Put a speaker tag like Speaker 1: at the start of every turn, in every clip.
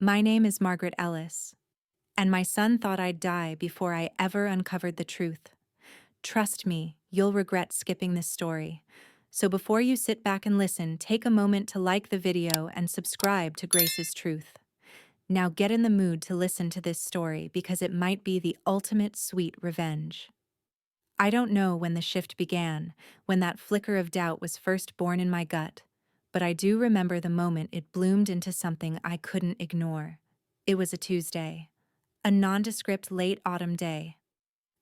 Speaker 1: My name is Margaret Ellis, and my son thought I'd die before I ever uncovered the truth. Trust me, you'll regret skipping this story. So before you sit back and listen, take a moment to like the video and subscribe to Grace's Truth. Now get in the mood to listen to this story because it might be the ultimate sweet revenge. I don't know when the shift began, when that flicker of doubt was first born in my gut, but I do remember the moment it bloomed into something I couldn't ignore. It was a Tuesday, a nondescript late autumn day.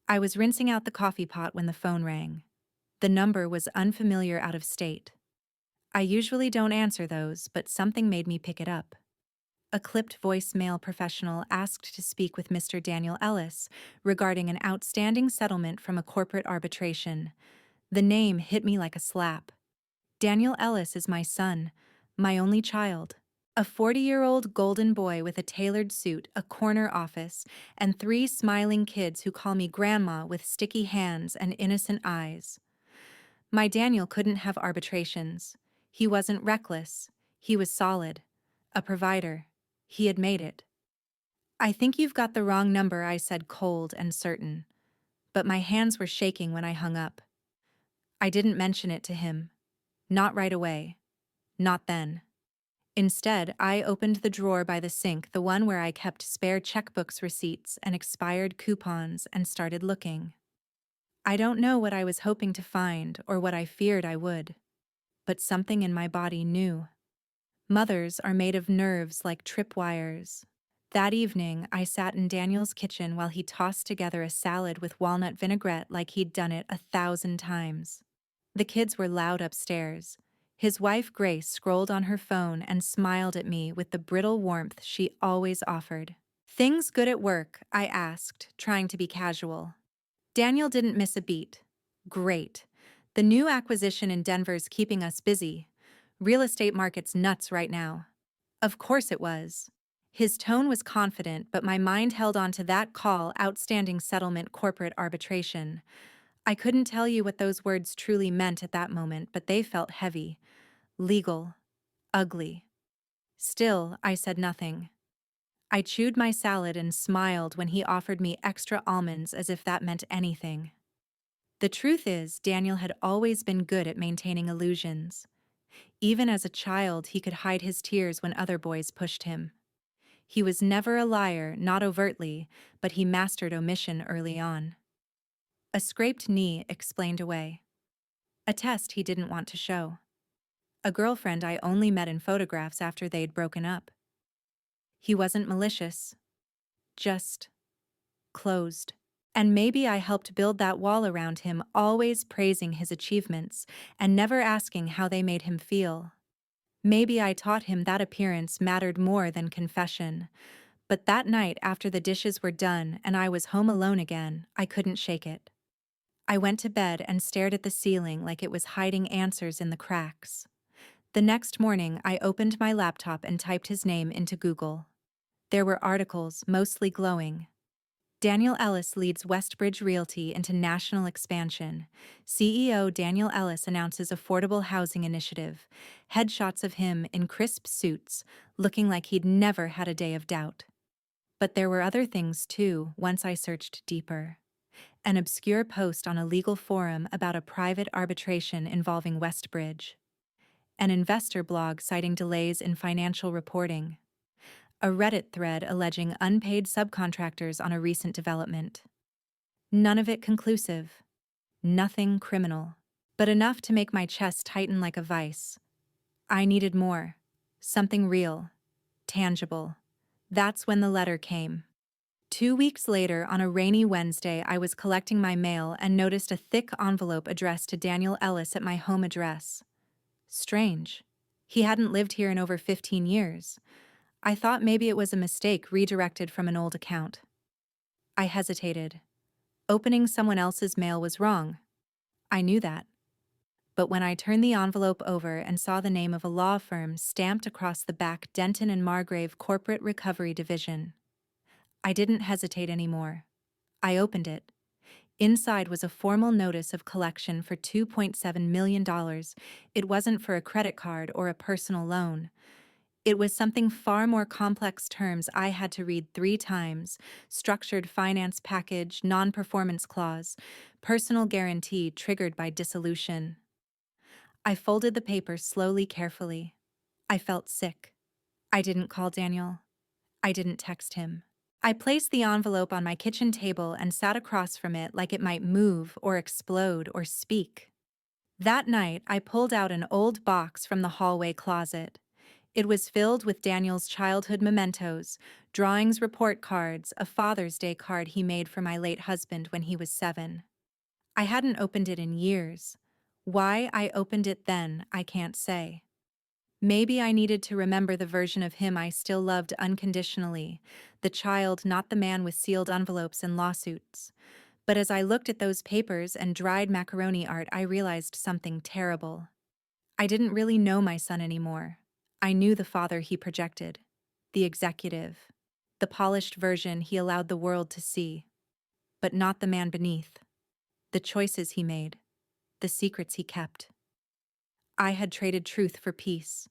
Speaker 1: I was rinsing out the coffee pot when the phone rang. The number was unfamiliar, out of state. I usually don't answer those, but something made me pick it up. A clipped voicemail professional asked to speak with Mr. Daniel Ellis regarding an outstanding settlement from a corporate arbitration. The name hit me like a slap. Daniel Ellis is my son, my only child. A 40-year-old golden boy with a tailored suit, a corner office, and 3 smiling kids who call me grandma with sticky hands and innocent eyes. My Daniel couldn't have arbitrations. He wasn't reckless. He was solid. A provider. He had made it. "I think you've got the wrong number," I said, cold and certain. But my hands were shaking when I hung up. I didn't mention it to him. Not right away. Not then. Instead, I opened the drawer by the sink, the one where I kept spare checkbooks, receipts, and expired coupons, and started looking. I don't know what I was hoping to find or what I feared I would, but something in my body knew. Mothers are made of nerves like tripwires. That evening, I sat in Daniel's kitchen while he tossed together a salad with walnut vinaigrette like he'd done it 1,000 times. The kids were loud upstairs. His wife, Grace, scrolled on her phone and smiled at me with the brittle warmth she always offered. "Things good at work?" I asked, trying to be casual. Daniel didn't miss a beat. "Great. The new acquisition in Denver's keeping us busy. Real estate market's nuts right now." Of course it was. His tone was confident, but my mind held on to that call, outstanding settlement, corporate arbitration. I couldn't tell you what those words truly meant at that moment, but they felt heavy, legal, ugly. Still, I said nothing. I chewed my salad and smiled when he offered me extra almonds, as if that meant anything. The truth is, Daniel had always been good at maintaining illusions. Even as a child, he could hide his tears when other boys pushed him. He was never a liar, not overtly, but he mastered omission early on. A scraped knee explained away. A test he didn't want to show. A girlfriend I only met in photographs after they'd broken up. He wasn't malicious. Just closed. And maybe I helped build that wall around him, always praising his achievements and never asking how they made him feel. Maybe I taught him that appearance mattered more than confession. But that night, after the dishes were done and I was home alone again, I couldn't shake it. I went to bed and stared at the ceiling like it was hiding answers in the cracks. The next morning, I opened my laptop and typed his name into Google. There were articles, mostly glowing. Daniel Ellis leads Westbridge Realty into national expansion. CEO Daniel Ellis announces affordable housing initiative. Headshots of him in crisp suits, looking like he'd never had a day of doubt. But there were other things too, once I searched deeper. An obscure post on a legal forum about a private arbitration involving Westbridge. An investor blog citing delays in financial reporting. A Reddit thread alleging unpaid subcontractors on a recent development. None of it conclusive. Nothing criminal. But enough to make my chest tighten like a vice. I needed more. Something real. Tangible. That's when the letter came. 2 weeks later, on a rainy Wednesday, I was collecting my mail and noticed a thick envelope addressed to Daniel Ellis at my home address. Strange. He hadn't lived here in over 15 years. I thought maybe it was a mistake redirected from an old account. I hesitated. Opening someone else's mail was wrong. I knew that. But when I turned the envelope over and saw the name of a law firm stamped across the back, Denton and Margrave Corporate Recovery Division, I didn't hesitate anymore. I opened it. Inside was a formal notice of collection for $2.7 million. It wasn't for a credit card or a personal loan. It was something far more complex terms I had to read 3 times: structured finance package, non-performance clause, personal guarantee triggered by dissolution. I folded the paper slowly, carefully. I felt sick. I didn't call Daniel. I didn't text him. I placed the envelope on my kitchen table and sat across from it like it might move or explode or speak. That night, I pulled out an old box from the hallway closet. It was filled with Daniel's childhood mementos, drawings, report cards, a Father's Day card he made for my late husband when he was 7. I hadn't opened it in years. Why I opened it then, I can't say. Maybe I needed to remember the version of him I still loved unconditionally, the child, not the man with sealed envelopes and lawsuits. But as I looked at those papers and dried macaroni art, I realized something terrible. I didn't really know my son anymore. I knew the father he projected, the executive, the polished version he allowed the world to see, but not the man beneath, the choices he made, the secrets he kept. I had traded truth for peace,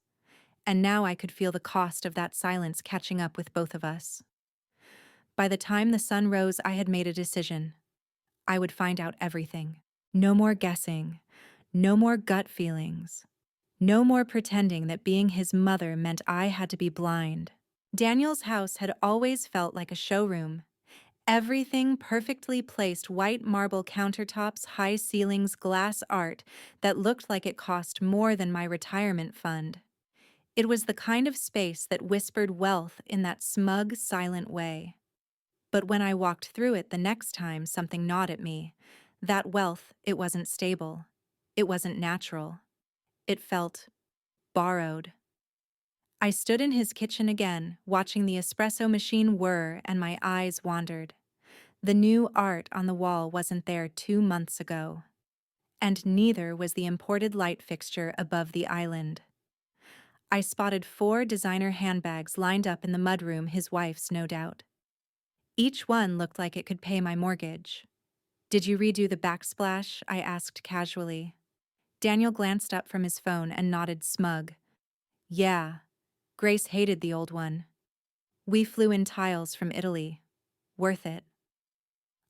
Speaker 1: and now I could feel the cost of that silence catching up with both of us. By the time the sun rose, I had made a decision. I would find out everything. No more guessing, no more gut feelings. No more pretending that being his mother meant I had to be blind. Daniel's house had always felt like a showroom. Everything perfectly placed: white marble countertops, high ceilings, glass art that looked like it cost more than my retirement fund. It was the kind of space that whispered wealth in that smug, silent way. But when I walked through it the next time, something gnawed at me. That wealth, it wasn't stable. It wasn't natural. It felt borrowed. I stood in his kitchen again, watching the espresso machine whir, and my eyes wandered. The new art on the wall wasn't there 2 months ago. And neither was the imported light fixture above the island. I spotted 4 designer handbags lined up in the mudroom, his wife's no doubt. Each one looked like it could pay my mortgage. "Did you redo the backsplash?" I asked casually. Daniel glanced up from his phone and nodded, smug. "Yeah. Grace hated the old one. We flew in tiles from Italy. Worth it."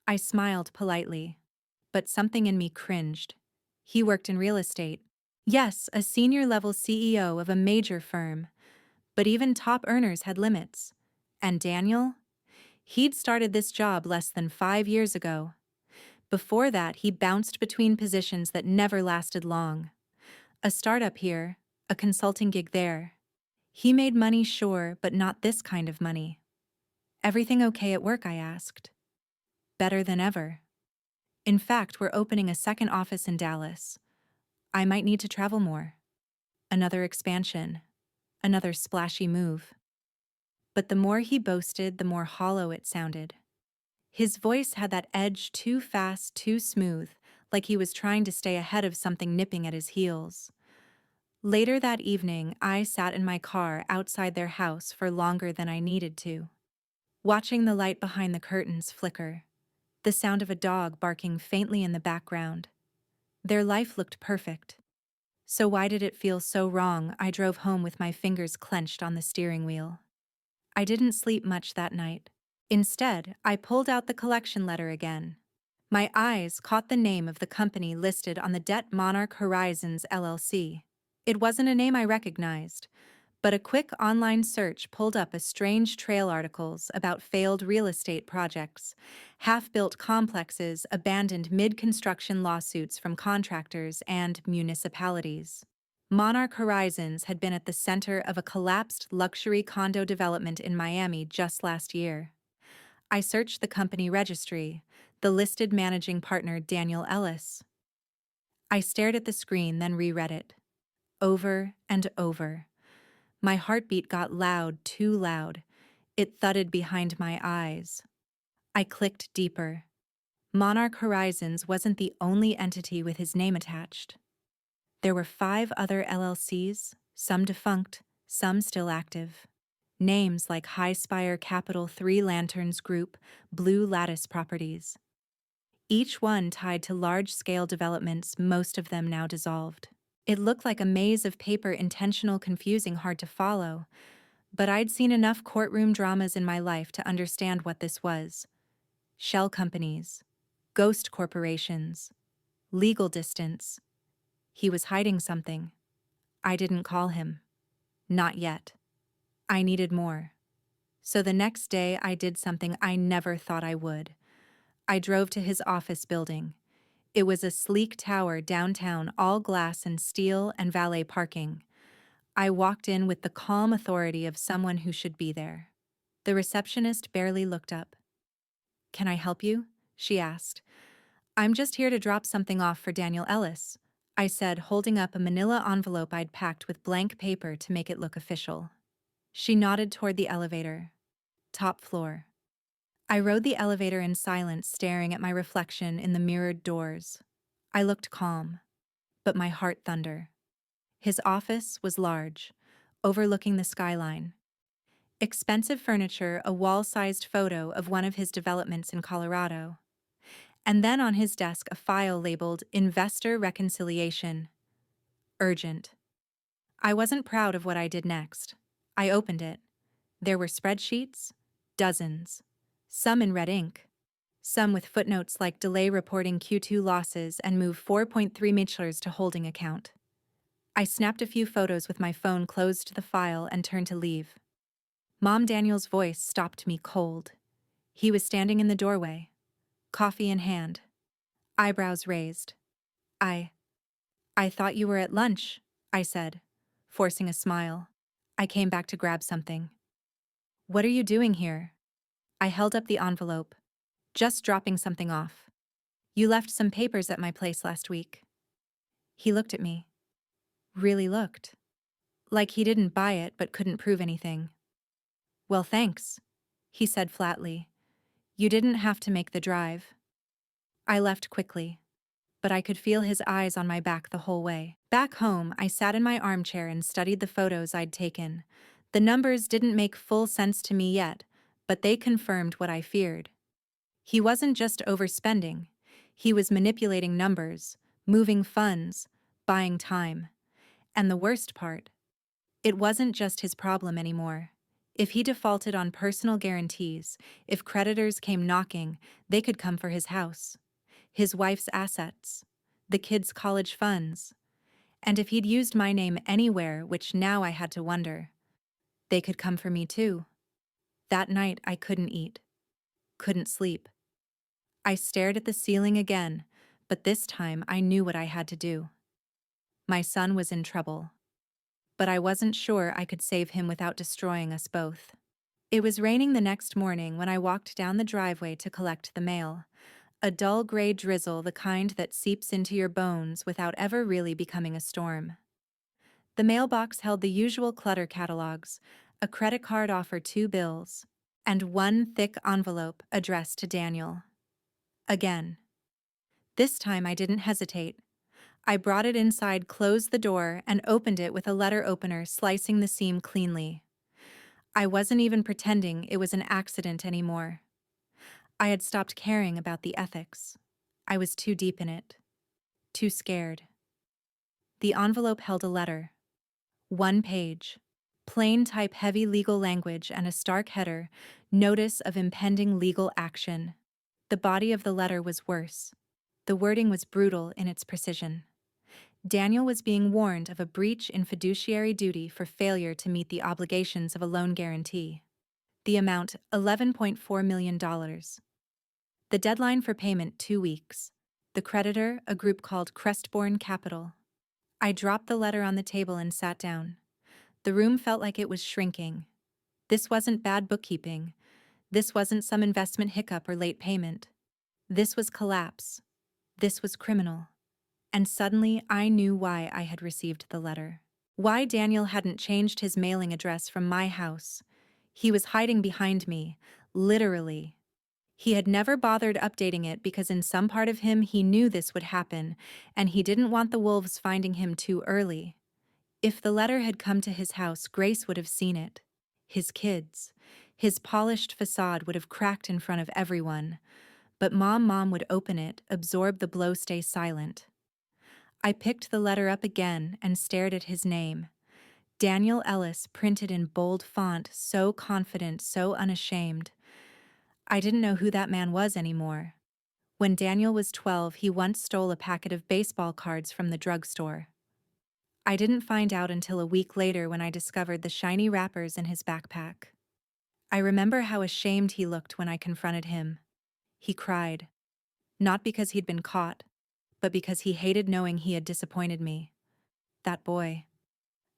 Speaker 1: I smiled politely, but something in me cringed. He worked in real estate. Yes, a senior-level CEO of a major firm, but even top earners had limits. And Daniel? He'd started this job less than 5 years ago. Before that, he bounced between positions that never lasted long. A startup here, a consulting gig there. He made money, sure, but not this kind of money. "Everything okay at work?" I asked. "Better than ever. In fact, we're opening a second office in Dallas. I might need to travel more. Another expansion. Another splashy move." But the more he boasted, the more hollow it sounded. His voice had that edge, too fast, too smooth, like he was trying to stay ahead of something nipping at his heels. Later that evening, I sat in my car outside their house for longer than I needed to, watching the light behind the curtains flicker, the sound of a dog barking faintly in the background. Their life looked perfect. So why did it feel so wrong? I drove home with my fingers clenched on the steering wheel. I didn't sleep much that night. Instead, I pulled out the collection letter again. My eyes caught the name of the company listed on the Debt Monarch Horizons LLC. It wasn't a name I recognized, but a quick online search pulled up a strange trail articles about failed real estate projects, half-built complexes abandoned mid-construction, lawsuits from contractors and municipalities. Monarch Horizons had been at the center of a collapsed luxury condo development in Miami just last year. I searched the company registry, the listed managing partner Daniel Ellis. I stared at the screen, then reread it. Over and over. My heartbeat got loud, too loud. It thudded behind my eyes. I clicked deeper. Monarch Horizons wasn't the only entity with his name attached. There were 5 other LLCs, some defunct, some still active. Names like High Spire Capital, Three Lanterns Group, Blue Lattice Properties. Each one tied to large-scale developments, most of them now dissolved. It looked like a maze of paper, intentional, confusing, hard to follow. But I'd seen enough courtroom dramas in my life to understand what this was. Shell companies, ghost corporations, legal distance. He was hiding something. I didn't call him. Not yet. I needed more. So the next day I did something I never thought I would. I drove to his office building. It was a sleek tower downtown, all glass and steel and valet parking. I walked in with the calm authority of someone who should be there. The receptionist barely looked up. "Can I help you?" she asked. "I'm just here to drop something off for Daniel Ellis," I said, holding up a manila envelope I'd packed with blank paper to make it look official. She nodded toward the elevator. Top floor. I rode the elevator in silence, staring at my reflection in the mirrored doors. I looked calm, but my heart thunder. His office was large, overlooking the skyline. Expensive furniture, a wall-sized photo of one of his developments in Colorado. And then on his desk, a file labeled Investor Reconciliation. Urgent. I wasn't proud of what I did next. I opened it. There were spreadsheets, dozens, some in red ink, some with footnotes like delay reporting Q2 losses and move 4.3 million to holding account. I snapped a few photos with my phone, closed the file, and turned to leave. Mom Daniel's voice stopped me cold. He was standing in the doorway, coffee in hand, eyebrows raised. I thought you were at lunch," I said, forcing a smile. I came back to grab something. "What are you doing here?" I held up the envelope. "Just dropping something off. You left some papers at my place last week." He looked at me. Really looked. Like he didn't buy it but couldn't prove anything. "Well, thanks," he said flatly. "You didn't have to make the drive." I left quickly, but I could feel his eyes on my back the whole way. Back home, I sat in my armchair and studied the photos I'd taken. The numbers didn't make full sense to me yet, but they confirmed what I feared. He wasn't just overspending. He was manipulating numbers, moving funds, buying time. And the worst part, it wasn't just his problem anymore. If he defaulted on personal guarantees, if creditors came knocking, they could come for his house, his wife's assets, the kids' college funds. And if he'd used my name anywhere, which now I had to wonder, they could come for me too. That night I couldn't eat, couldn't sleep. I stared at the ceiling again, but this time I knew what I had to do. My son was in trouble, but I wasn't sure I could save him without destroying us both. It was raining the next morning when I walked down the driveway to collect the mail. A dull gray drizzle, the kind that seeps into your bones without ever really becoming a storm. The mailbox held the usual clutter catalogs, a credit card offer, 2 bills, and one thick envelope addressed to Daniel. Again. This time I didn't hesitate. I brought it inside, closed the door, and opened it with a letter opener, slicing the seam cleanly. I wasn't even pretending it was an accident anymore. I had stopped caring about the ethics. I was too deep in it. Too scared. The envelope held a letter. 1 page. Plain type, heavy legal language, and a stark header, notice of impending legal action. The body of the letter was worse. The wording was brutal in its precision. Daniel was being warned of a breach in fiduciary duty for failure to meet the obligations of a loan guarantee. The amount, $11.4 million. The deadline for payment, 2 weeks. The creditor, a group called Crestborn Capital. I dropped the letter on the table and sat down. The room felt like it was shrinking. This wasn't bad bookkeeping. This wasn't some investment hiccup or late payment. This was collapse. This was criminal. And suddenly I knew why I had received the letter. Why Daniel hadn't changed his mailing address from my house. He was hiding behind me, literally. He had never bothered updating it because in some part of him he knew this would happen, and he didn't want the wolves finding him too early. If the letter had come to his house, Grace would have seen it. His kids. His polished facade would have cracked in front of everyone. But Mom would open it, absorb the blow, stay silent. I picked the letter up again and stared at his name. Daniel Ellis printed in bold font, so confident, so unashamed. I didn't know who that man was anymore. When Daniel was 12, he once stole a packet of baseball cards from the drugstore. I didn't find out until a week later when I discovered the shiny wrappers in his backpack. I remember how ashamed he looked when I confronted him. He cried. Not because he'd been caught, but because he hated knowing he had disappointed me. That boy.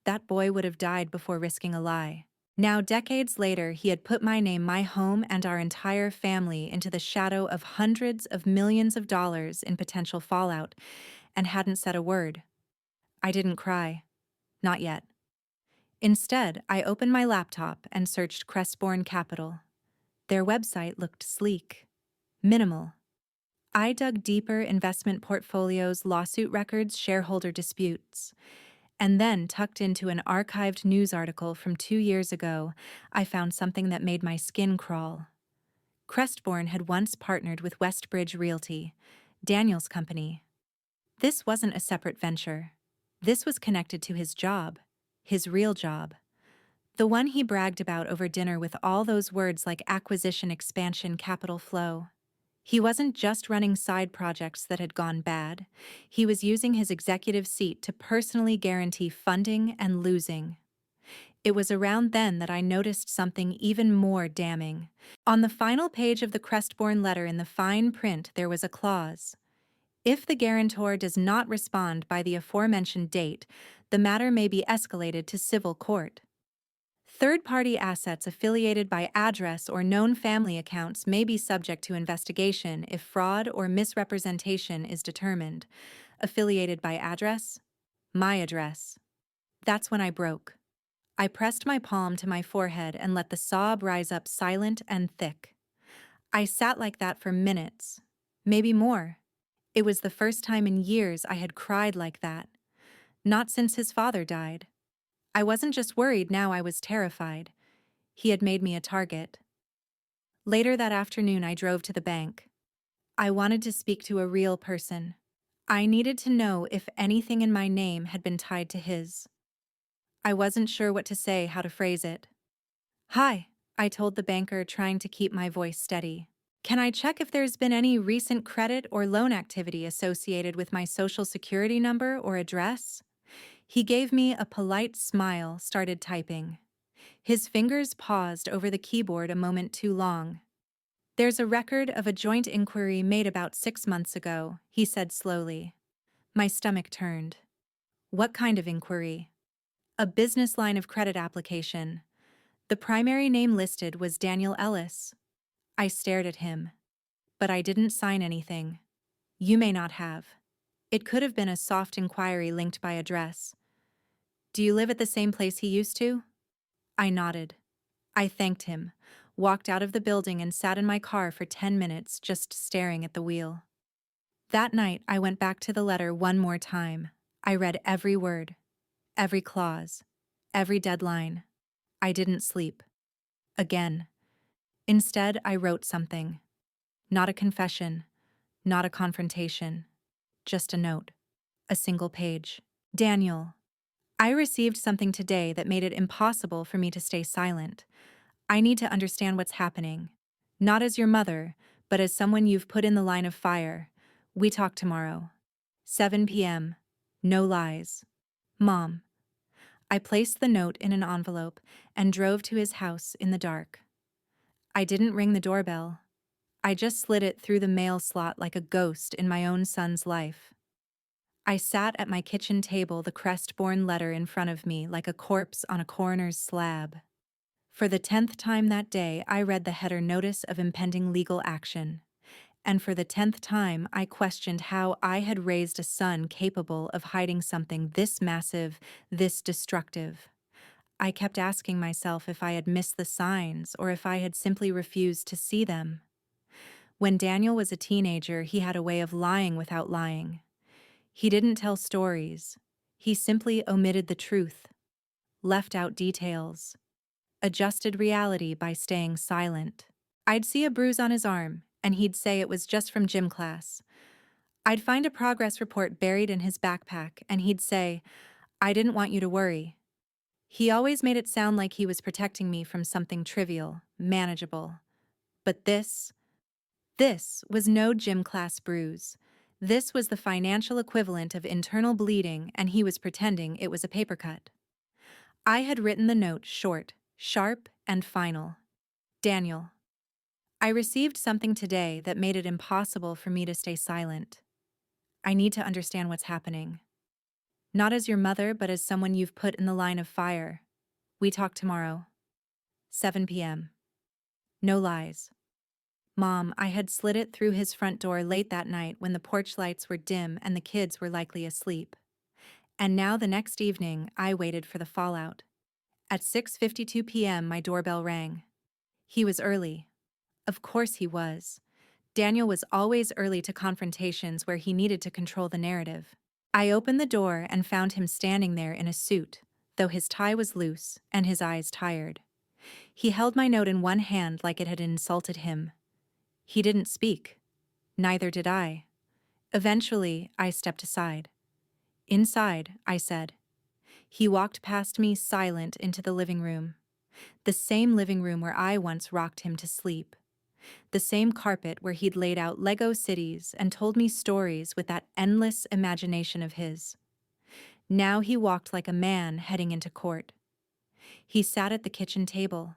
Speaker 1: That boy would have died before risking a lie. Now, decades later, he had put my name, my home, and our entire family into the shadow of hundreds of millions of dollars in potential fallout, and hadn't said a word. I didn't cry. Not yet. Instead, I opened my laptop and searched Crestbourne Capital. Their website looked sleek, minimal. I dug deeper: investment portfolios, lawsuit records, shareholder disputes. And then, tucked into an archived news article from 2 years ago, I found something that made my skin crawl. Crestbourne had once partnered with Westbridge Realty, Daniel's company. This wasn't a separate venture. This was connected to his job, his real job. The one he bragged about over dinner with all those words like acquisition, expansion, capital flow. He wasn't just running side projects that had gone bad. He was using his executive seat to personally guarantee funding and losing. It was around then that I noticed something even more damning. On the final page of the Crestbourne letter, in the fine print, there was a clause. If the guarantor does not respond by the aforementioned date, the matter may be escalated to civil court. Third-party assets affiliated by address or known family accounts may be subject to investigation if fraud or misrepresentation is determined. Affiliated by address? My address. That's when I broke. I pressed my palm to my forehead and let the sob rise up silent and thick. I sat like that for minutes, maybe more. It was the first time in years I had cried like that. Not since his father died. I wasn't just worried, now I was terrified. He had made me a target. Later that afternoon, I drove to the bank. I wanted to speak to a real person. I needed to know if anything in my name had been tied to his. I wasn't sure what to say, how to phrase it. "Hi," I told the banker, trying to keep my voice steady. "Can I check if there's been any recent credit or loan activity associated with my social security number or address?" He gave me a polite smile, started typing. His fingers paused over the keyboard a moment too long. "There's a record of a joint inquiry made about 6 months ago," he said slowly. My stomach turned. What kind of inquiry? "A business line of credit application. The primary name listed was Daniel Ellis." I stared at him. "But I didn't sign anything." "You may not have. It could have been a soft inquiry linked by address." "Do you live at the same place he used to?" I nodded. I thanked him, walked out of the building, and sat in my car for 10 minutes just staring at the wheel. That night, I went back to the letter one more time. I read every word, every clause, every deadline. I didn't sleep. Again. Instead, I wrote something. Not a confession, not a confrontation. Just a note. A single page. "Daniel, I received something today that made it impossible for me to stay silent. I need to understand what's happening. Not as your mother, but as someone you've put in the line of fire. We talk tomorrow. 7 p.m. No lies. Mom." I placed the note in an envelope and drove to his house in the dark. I didn't ring the doorbell. I just slid it through the mail slot like a ghost in my own son's life. I sat at my kitchen table, the Crestbourne letter in front of me like a corpse on a coroner's slab. For the 10th time that day, I read the header: "Notice of impending legal action." And for the 10th time, I questioned how I had raised a son capable of hiding something this massive, this destructive. I kept asking myself if I had missed the signs or if I had simply refused to see them. When Daniel was a teenager, he had a way of lying without lying. He didn't tell stories. He simply omitted the truth, left out details, adjusted reality by staying silent. I'd see a bruise on his arm, and he'd say it was just from gym class. I'd find a progress report buried in his backpack, and he'd say, "I didn't want you to worry." He always made it sound like he was protecting me from something trivial, manageable. But this was no gym class bruise. This was the financial equivalent of internal bleeding, and he was pretending it was a paper cut. I had written the note short, sharp, and final. Daniel, I received something today that made it impossible for me to stay silent. I need to understand what's happening. Not as your mother, but as someone you've put in the line of fire. We talk tomorrow. 7 p.m. No lies. Mom, I had slid it through his front door late that night when the porch lights were dim and the kids were likely asleep. And now the next evening, I waited for the fallout. At 6:52 p.m., my doorbell rang. He was early. Of course he was. Daniel was always early to confrontations where he needed to control the narrative. I opened the door and found him standing there in a suit, though his tie was loose and his eyes tired. He held my note in one hand like it had insulted him. He didn't speak. Neither did I. Eventually, I stepped aside. Inside, I said. He walked past me silent into the living room. The same living room where I once rocked him to sleep. The same carpet where he'd laid out Lego cities and told me stories with that endless imagination of his. Now he walked like a man heading into court. He sat at the kitchen table.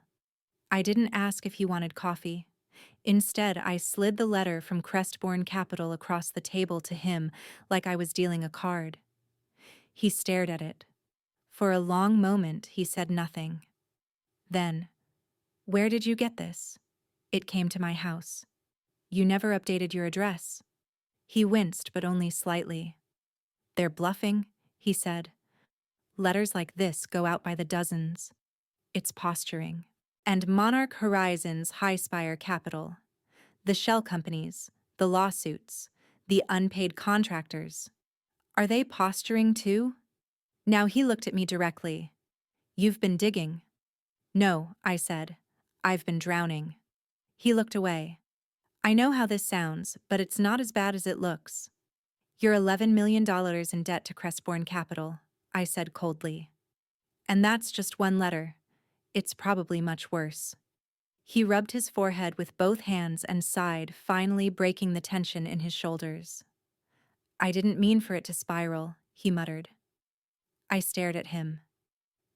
Speaker 1: I didn't ask if he wanted coffee. Instead, I slid the letter from Crestbourne Capital across the table to him like I was dealing a card. He stared at it. For a long moment, he said nothing. Then, "Where did you get this?" It came to my house. "You never updated your address." He winced, but only slightly. "They're bluffing," he said. "Letters like this go out by the dozens. It's posturing." And Monarch Horizons Highspire Capital. The shell companies, the lawsuits, the unpaid contractors. Are they posturing too? Now he looked at me directly. "You've been digging." "No," I said. "I've been drowning." He looked away. "I know how this sounds, but it's not as bad as it looks." "You're $11 million in debt to Crestbourne Capital," I said coldly. "And that's just one letter. It's probably much worse." He rubbed his forehead with both hands and sighed, finally breaking the tension in his shoulders. "I didn't mean for it to spiral," he muttered. I stared at him.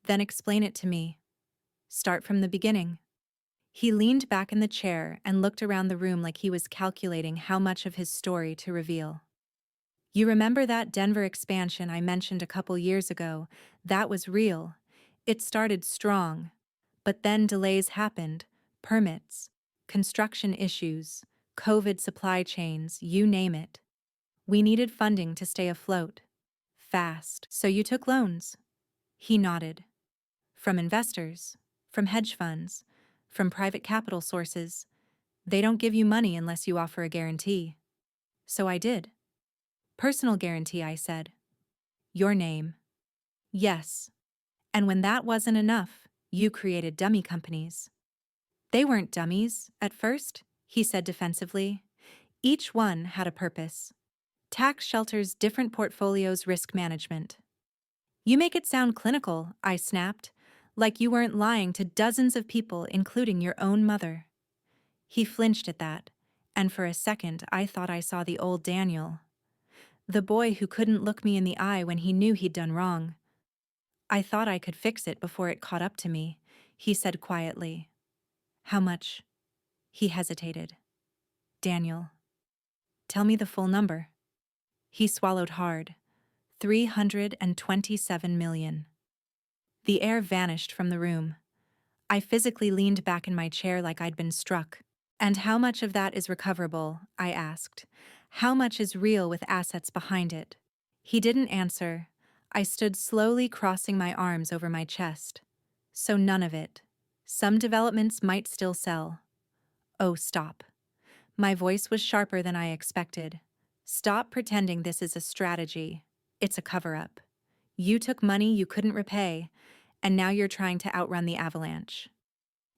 Speaker 1: "Then explain it to me. Start from the beginning." He leaned back in the chair and looked around the room like he was calculating how much of his story to reveal. "You remember that Denver expansion I mentioned a couple years ago? That was real. It started strong. But then delays happened. Permits, construction issues, COVID supply chains, you name it. We needed funding to stay afloat. Fast. So you took loans." He nodded. "From investors, from hedge funds, from private capital sources. They don't give you money unless you offer a guarantee." "So I did." "Personal guarantee," I said. "Your name." "Yes. And when that wasn't enough, you created dummy companies." "They weren't dummies, at first," he said defensively. "Each one had a purpose. Tax shelters, different portfolios, risk management." "You make it sound clinical," I snapped, "like you weren't lying to dozens of people, including your own mother." He flinched at that, and for a second I thought I saw the old Daniel. The boy who couldn't look me in the eye when he knew he'd done wrong. "I thought I could fix it before it caught up to me," he said quietly. "How much?" He hesitated. "Daniel, tell me the full number." He swallowed hard. 327 million. The air vanished from the room. I physically leaned back in my chair like I'd been struck. "And how much of that is recoverable?" I asked. "How much is real with assets behind it?" He didn't answer. I stood slowly crossing my arms over my chest. "So none of it. Some developments might still sell." "Oh, stop." My voice was sharper than I expected. "Stop pretending this is a strategy. It's a cover-up. You took money you couldn't repay, and now you're trying to outrun the avalanche."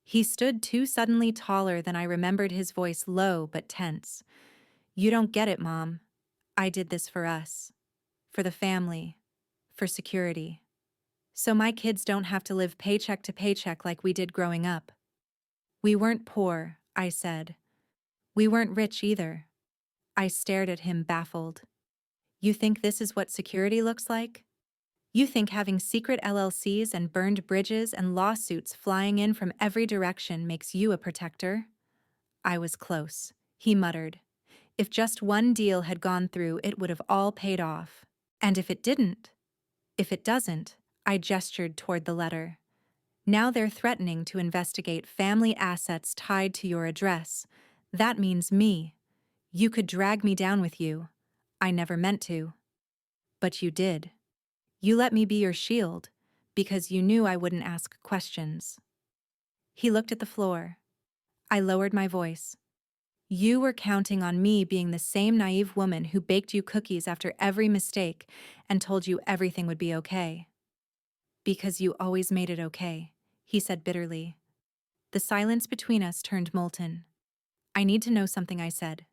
Speaker 1: He stood too suddenly taller than I remembered, his voice low but tense. "You don't get it, Mom. I did this for us. For the family. For security." so my kids don't have to live paycheck to paycheck like we did growing up. We weren't poor, I said. We weren't rich either. I stared at him, baffled. You think this is what security looks like? You think having secret LLCs and burned bridges and lawsuits flying in from every direction makes you a protector? I was close, he muttered. If just one deal had gone through, it would have all paid off. And if it didn't? If it doesn't, I gestured toward the letter. Now they're threatening to investigate family assets tied to your address. That means me. You could drag me down with you. I never meant to. But you did. You let me be your shield, because you knew I wouldn't ask questions. He looked at the floor. I lowered my voice. You were counting on me being the same naive woman who baked you cookies after every mistake and told you everything would be okay. Because you always made it okay, he said bitterly. The silence between us turned molten. I need to know something, I said.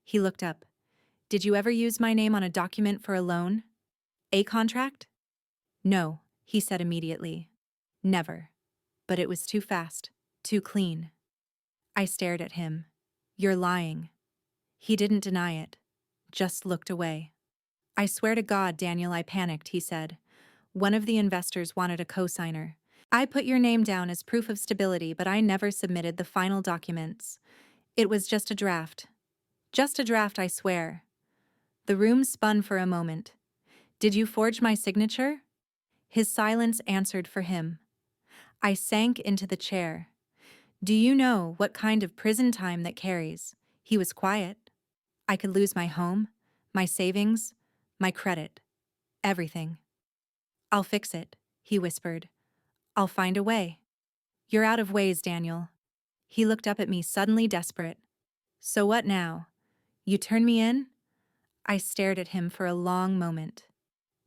Speaker 1: He looked up. Did you ever use my name on a document for a loan? A contract? No, he said immediately. Never. But it was too fast, too clean. I stared at him. You're lying. He didn't deny it, just looked away. I swear to God, Daniel, I panicked, he said. One of the investors wanted a cosigner. I put your name down as proof of stability, but I never submitted the final documents. It was just a draft. Just a draft, I swear. The room spun for a moment. Did you forge my signature? His silence answered for him. I sank into the chair. Do you know what kind of prison time that carries? He was quiet. I could lose my home, my savings, my credit, everything. I'll fix it, he whispered. I'll find a way. You're out of ways, Daniel. He looked up at me, suddenly desperate. So what now? You turn me in? I stared at him for a long moment.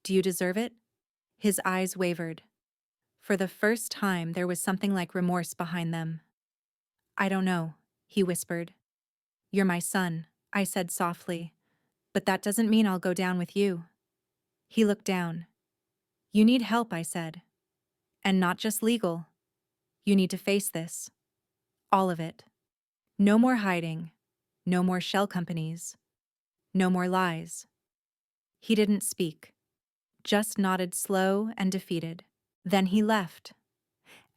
Speaker 1: Do you deserve it? His eyes wavered. For the first time, there was something like remorse behind them. I don't know, he whispered. You're my son, I said softly. But that doesn't mean I'll go down with you. He looked down. You need help, I said. And not just legal. You need to face this. All of it. No more hiding. No more shell companies. No more lies. He didn't speak, just nodded slow and defeated. Then he left.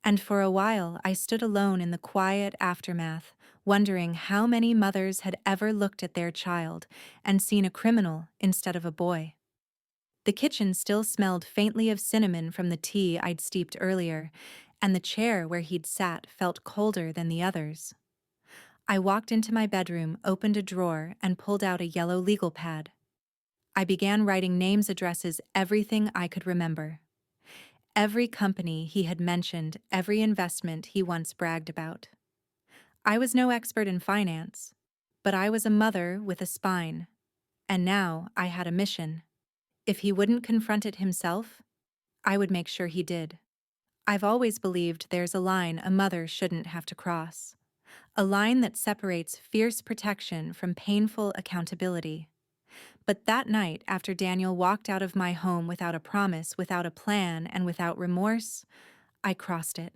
Speaker 1: And for a while I stood alone in the quiet aftermath, wondering how many mothers had ever looked at their child and seen a criminal instead of a boy. The kitchen still smelled faintly of cinnamon from the tea I'd steeped earlier, and the chair where he'd sat felt colder than the others. I walked into my bedroom, opened a drawer, and pulled out a yellow legal pad. I began writing names, addresses, everything I could remember. Every company he had mentioned, every investment he once bragged about. I was no expert in finance, but I was a mother with a spine, and now I had a mission. If he wouldn't confront it himself, I would make sure he did. I've always believed there's a line a mother shouldn't have to cross. A line that separates fierce protection from painful accountability. But that night, after Daniel walked out of my home without a promise, without a plan, and without remorse, I crossed it.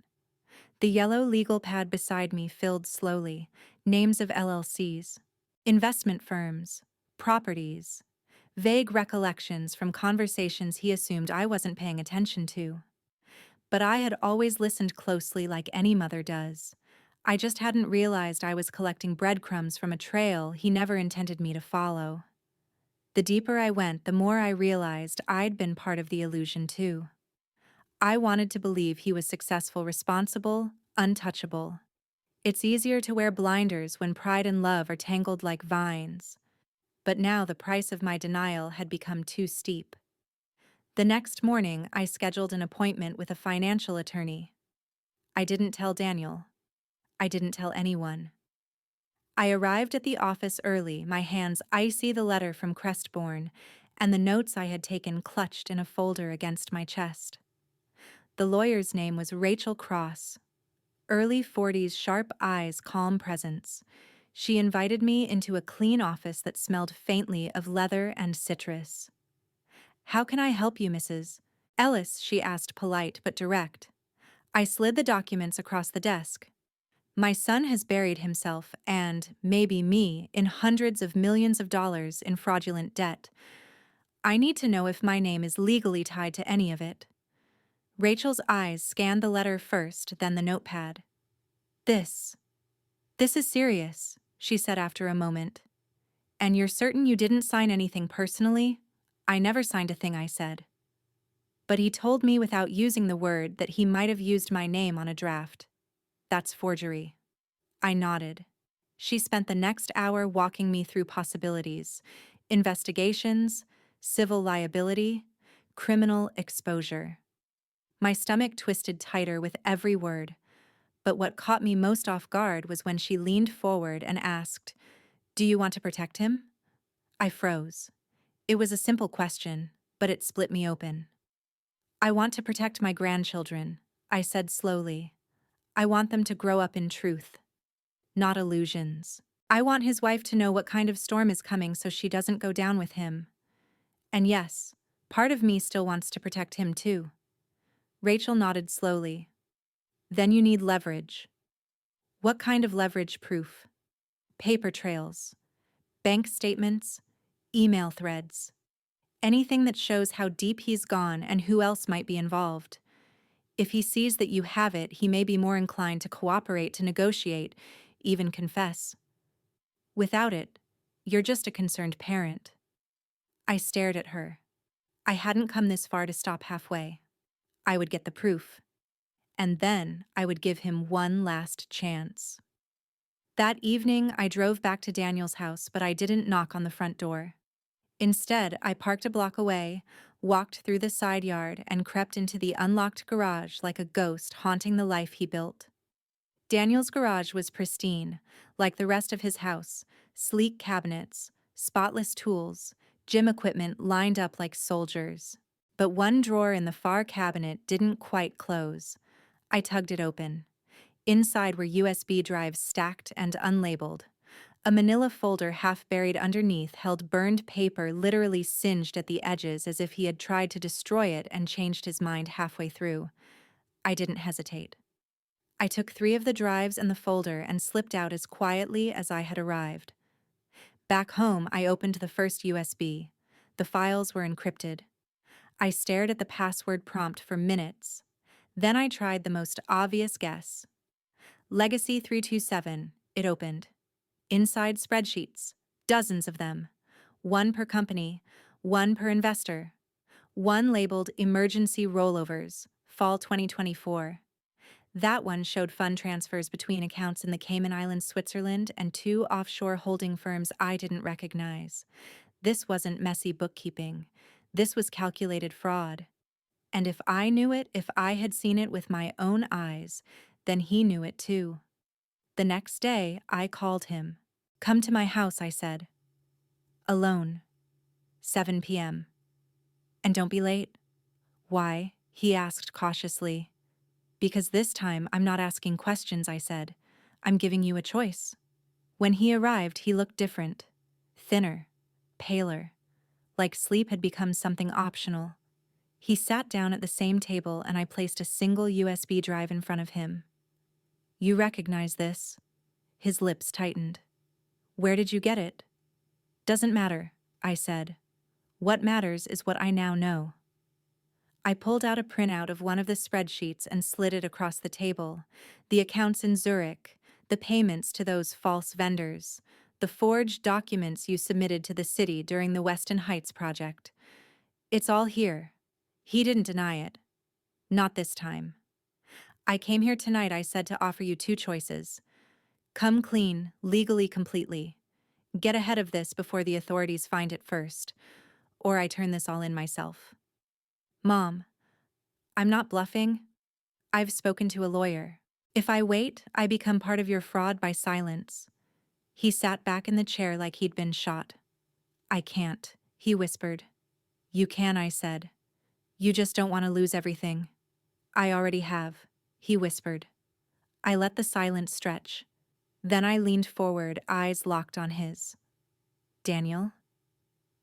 Speaker 1: The yellow legal pad beside me filled slowly, names of LLCs, investment firms, properties, vague recollections from conversations he assumed I wasn't paying attention to. But I had always listened closely like any mother does. I just hadn't realized I was collecting breadcrumbs from a trail he never intended me to follow. The deeper I went, the more I realized I'd been part of the illusion too. I wanted to believe he was successful, responsible, untouchable. It's easier to wear blinders when pride and love are tangled like vines. But now the price of my denial had become too steep. The next morning, I scheduled an appointment with a financial attorney. I didn't tell Daniel. I didn't tell anyone. I arrived at the office early, my hands icy, the letter from Crestbourne, and the notes I had taken clutched in a folder against my chest. The lawyer's name was Rachel Cross. Early 40s, sharp eyes, calm presence. She invited me into a clean office that smelled faintly of leather and citrus. How can I help you, Mrs.? Ellis, she asked, polite but direct. I slid the documents across the desk. My son has buried himself and, maybe me, in hundreds of millions of dollars in fraudulent debt. I need to know if my name is legally tied to any of it. Rachel's eyes scanned the letter first, then the notepad. This is serious, she said after a moment. And you're certain you didn't sign anything personally? I never signed a thing, I said. But he told me without using the word that he might have used my name on a draft. That's forgery. I nodded. She spent the next hour walking me through possibilities: investigations, civil liability, criminal exposure. My stomach twisted tighter with every word, but what caught me most off guard was when she leaned forward and asked, "Do you want to protect him?" I froze. It was a simple question, but it split me open. "I want to protect my grandchildren," I said slowly. "I want them to grow up in truth, not illusions. I want his wife to know what kind of storm is coming so she doesn't go down with him. And yes, part of me still wants to protect him too." Rachel nodded slowly. "Then you need leverage." "What kind of leverage proof?" "Paper trails, bank statements, email threads. Anything that shows how deep he's gone and who else might be involved. If he sees that you have it, he may be more inclined to cooperate, to negotiate, even confess. Without it, you're just a concerned parent." I stared at her. I hadn't come this far to stop halfway. I would get the proof. And then I would give him one last chance. That evening, I drove back to Daniel's house, but I didn't knock on the front door. Instead, I parked a block away, walked through the side yard, and crept into the unlocked garage like a ghost haunting the life he built. Daniel's garage was pristine, like the rest of his house: sleek cabinets, spotless tools, gym equipment lined up like soldiers. But one drawer in the far cabinet didn't quite close. I tugged it open. Inside were USB drives stacked and unlabeled. A manila folder half buried underneath held burned paper literally singed at the edges, as if he had tried to destroy it and changed his mind halfway through. I didn't hesitate. I took 3 of the drives and the folder and slipped out as quietly as I had arrived. Back home, I opened the first USB. The files were encrypted. I stared at the password prompt for minutes. Then I tried the most obvious guess. Legacy 327, it opened. Inside spreadsheets, dozens of them. One per company, one per investor. One labeled Emergency Rollovers, Fall 2024. That one showed fund transfers between accounts in the Cayman Islands, Switzerland, and 2 offshore holding firms I didn't recognize. This wasn't messy bookkeeping. This was calculated fraud. And if I knew it, if I had seen it with my own eyes, then he knew it too. The next day, I called him. "Come to my house," I said. "Alone. 7 p.m. "And don't be late." "Why?" he asked cautiously. "Because this time I'm not asking questions," I said. "I'm giving you a choice." When he arrived, he looked different. Thinner. Paler. Like sleep had become something optional. He sat down at the same table and I placed a single USB drive in front of him. "You recognize this?" His lips tightened. "Where did you get it?" "Doesn't matter," I said. "What matters is what I now know." I pulled out a printout of one of the spreadsheets and slid it across the table. The accounts in Zurich, the payments to those false vendors, the forged documents you submitted to the city during the Weston Heights project. It's all here. He didn't deny it. Not this time. "I came here tonight," I said, "to offer you 2 choices. Come clean, legally, completely. Get ahead of this before the authorities find it first. Or I turn this all in myself." "Mom, I'm not bluffing. I've spoken to a lawyer. If I wait, I become part of your fraud by silence." He sat back in the chair like he'd been shot. "I can't," he whispered. "You can," I said. "You just don't want to lose everything." "I already have," he whispered. I let the silence stretch. Then I leaned forward, eyes locked on his. "Daniel,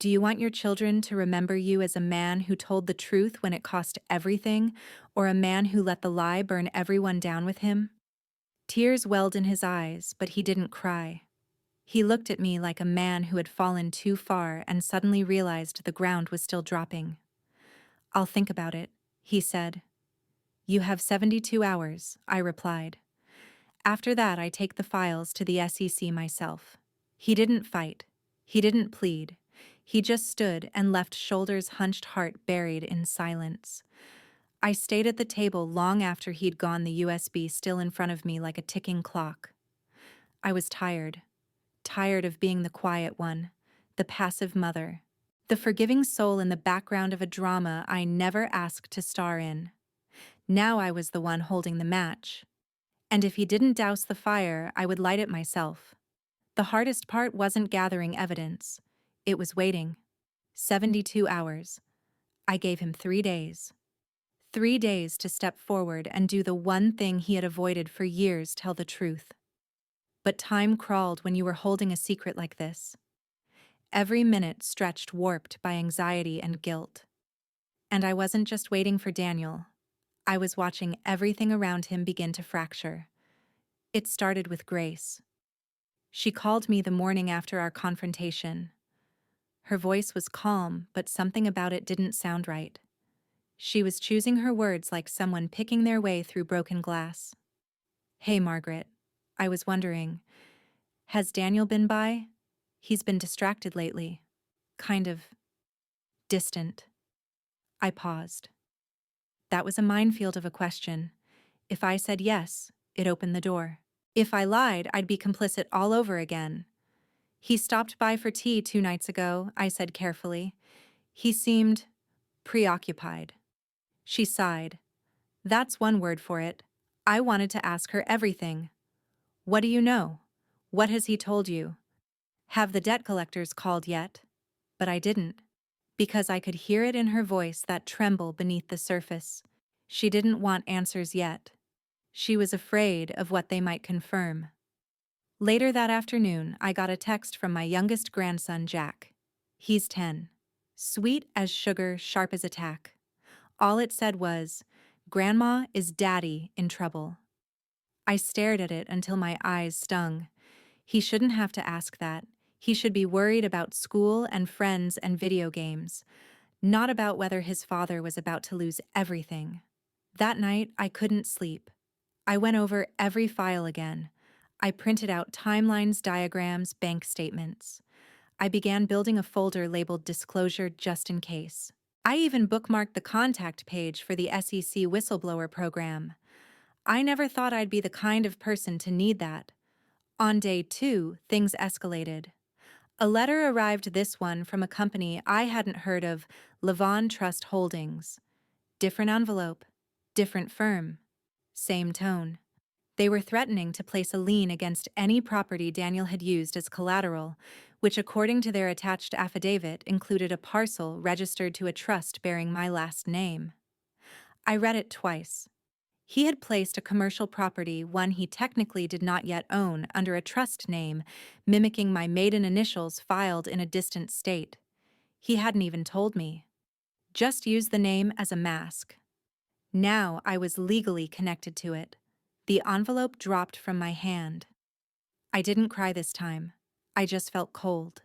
Speaker 1: Do you want your children to remember you as a man who told the truth when it cost everything, or a man who let the lie burn everyone down with him? Tears welled in his eyes, but he didn't cry. He looked at me like a man who had fallen too far and suddenly realized the ground was still dropping. "I'll think about it," he said. "You have 72 hours," I replied. "After that, I take the files to the SEC myself." He didn't fight. He didn't plead. He just stood and left shoulders hunched, heart buried in silence. I stayed at the table long after he'd gone, the USB still in front of me like a ticking clock. I was tired. Tired of being the quiet one, the passive mother, the forgiving soul in the background of a drama I never asked to star in. Now I was the one holding the match. And if he didn't douse the fire, I would light it myself. The hardest part wasn't gathering evidence. It was waiting. 72 hours. I gave him 3 days. 3 days to step forward and do the one thing he had avoided for years: tell the truth. But time crawled when you were holding a secret like this. Every minute stretched, warped by anxiety and guilt. And I wasn't just waiting for Daniel. I was watching everything around him begin to fracture. It started with Grace. She called me the morning after our confrontation. Her voice was calm, but something about it didn't sound right. She was choosing her words like someone picking their way through broken glass. "Hey, Margaret. I was wondering, has Daniel been by? He's been distracted lately. Kind of distant." I paused. That was a minefield of a question. If I said yes, it opened the door. If I lied, I'd be complicit all over again. "He stopped by for tea 2 nights ago," I said carefully. "He seemed preoccupied." She sighed. "That's one word for it. I wanted to ask her everything. What do you know? What has he told you? Have the debt collectors called yet?" But I didn't, because I could hear it in her voice, that tremble beneath the surface. She didn't want answers yet. She was afraid of what they might confirm. Later that afternoon, I got a text from my youngest grandson, Jack. He's 10. Sweet as sugar, sharp as a tack. All it said was, "Grandma, is Daddy in trouble?" I stared at it until my eyes stung. He shouldn't have to ask that. He should be worried about school and friends and video games, not about whether his father was about to lose everything. That night, I couldn't sleep. I went over every file again. I printed out timelines, diagrams, bank statements. I began building a folder labeled Disclosure just in case. I even bookmarked the contact page for the SEC whistleblower program. I never thought I'd be the kind of person to need that. On day 2, things escalated. A letter arrived, this one from a company I hadn't heard of, Levon Trust Holdings. Different envelope, different firm, same tone. They were threatening to place a lien against any property Daniel had used as collateral, which, according to their attached affidavit, included a parcel registered to a trust bearing my last name. I read it twice. He had placed a commercial property, one he technically did not yet own, under a trust name, mimicking my maiden initials filed in a distant state. He hadn't even told me. Just used the name as a mask. Now I was legally connected to it. The envelope dropped from my hand. I didn't cry this time. I just felt cold.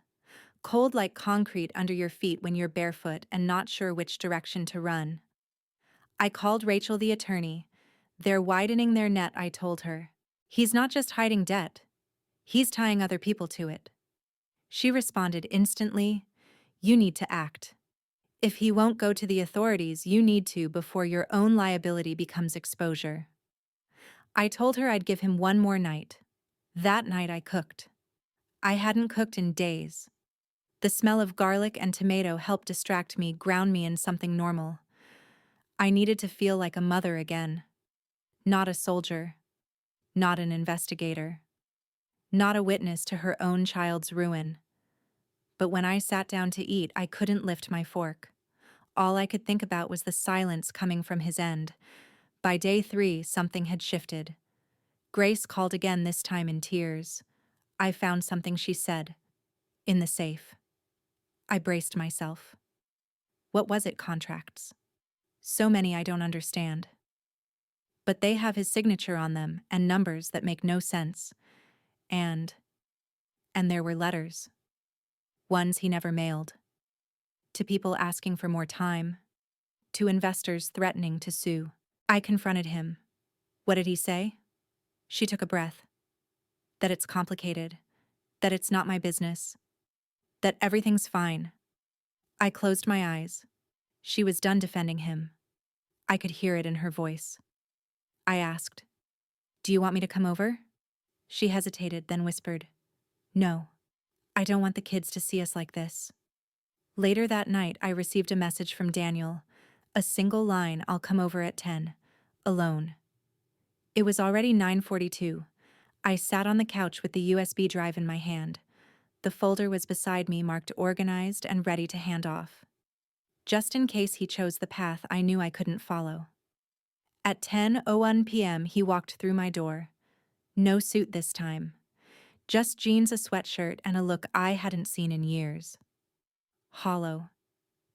Speaker 1: Cold like concrete under your feet when you're barefoot and not sure which direction to run. I called Rachel, the attorney. "They're widening their net," I told her. "He's not just hiding debt. He's tying other people to it." She responded instantly, "You need to act. If he won't go to the authorities, you need to before your own liability becomes exposure." I told her I'd give him one more night. That night I cooked. I hadn't cooked in days. The smell of garlic and tomato helped distract me, ground me in something normal. I needed to feel like a mother again. Not a soldier. Not an investigator. Not a witness to her own child's ruin. But when I sat down to eat, I couldn't lift my fork. All I could think about was the silence coming from his end. By day 3, something had shifted. Grace called again, this time in tears. "I found something," she said. "In the safe." I braced myself. What was it, contracts? So many I don't understand. But they have his signature on them and numbers that make no sense. And there were letters. Ones he never mailed. To people asking for more time. To investors threatening to sue. I confronted him. What did he say? She took a breath. That it's complicated. That it's not my business. That everything's fine. I closed my eyes. She was done defending him. I could hear it in her voice. I asked, "Do you want me to come over?" She hesitated, then whispered, "No. I don't want the kids to see us like this." Later that night, I received a message from Daniel. A single line, "I'll come over at 10. Alone." It was already 9:42. I sat on the couch with the USB drive in my hand. The folder was beside me, marked organized and ready to hand off. Just in case he chose the path I knew I couldn't follow. At 10:01 p.m., he walked through my door. No suit this time. Just jeans, a sweatshirt, and a look I hadn't seen in years. Hollow.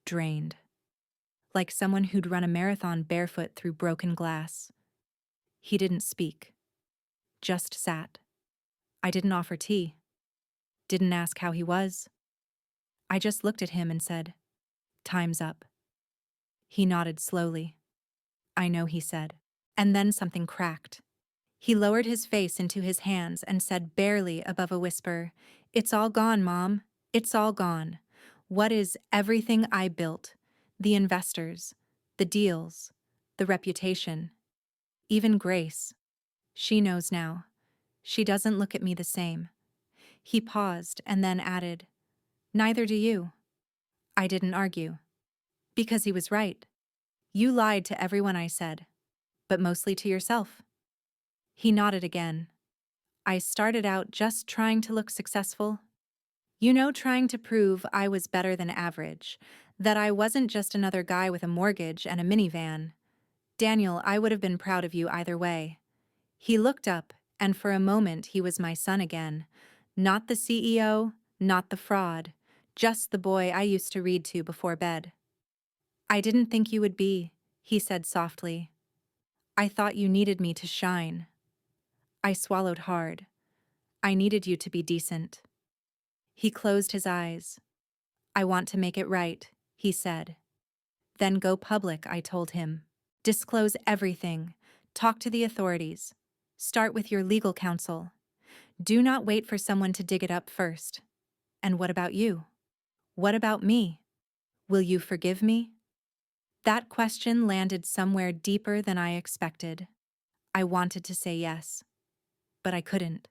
Speaker 1: Drained. Like someone who'd run a marathon barefoot through broken glass. He didn't speak. Just sat. I didn't offer tea. Didn't ask how he was. I just looked at him and said, "Time's up." He nodded slowly. "I know," he said. And then something cracked. He lowered his face into his hands and said, barely above a whisper, "It's all gone, Mom. It's all gone. What is everything I built? The investors, the deals, the reputation, even Grace. She knows now. She doesn't look at me the same." He paused and then added, "Neither do you." I didn't argue. Because he was right. You lied to everyone, I said. But mostly to yourself. He nodded again. I started out just trying to look successful. You know, trying to prove I was better than average. That I wasn't just another guy with a mortgage and a minivan. Daniel, I would have been proud of you either way. He looked up, and for a moment he was my son again. Not the CEO, not the fraud. Just the boy I used to read to before bed. "I didn't think you would be," he said softly. "I thought you needed me to shine." I swallowed hard. "I needed you to be decent." He closed his eyes. "I want to make it right," he said. "Then go public," I told him. "Disclose everything. Talk to the authorities. Start with your legal counsel. Do not wait for someone to dig it up first. And what about you? What about me? Will you forgive me?" That question landed somewhere deeper than I expected. I wanted to say yes, but I couldn't.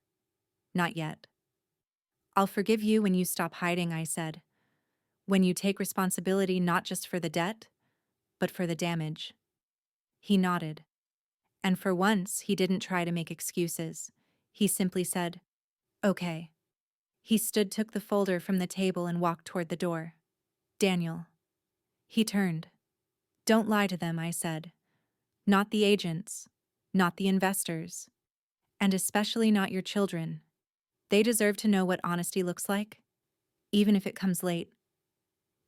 Speaker 1: Not yet. "I'll forgive you when you stop hiding," I said. "When you take responsibility not just for the debt, but for the damage." He nodded. And for once, he didn't try to make excuses. He simply said, "Okay." He took the folder from the table and walked toward the door. "Daniel." He turned. "Don't lie to them," I said. "Not the agents, not the investors, and especially not your children. They deserve to know what honesty looks like, even if it comes late."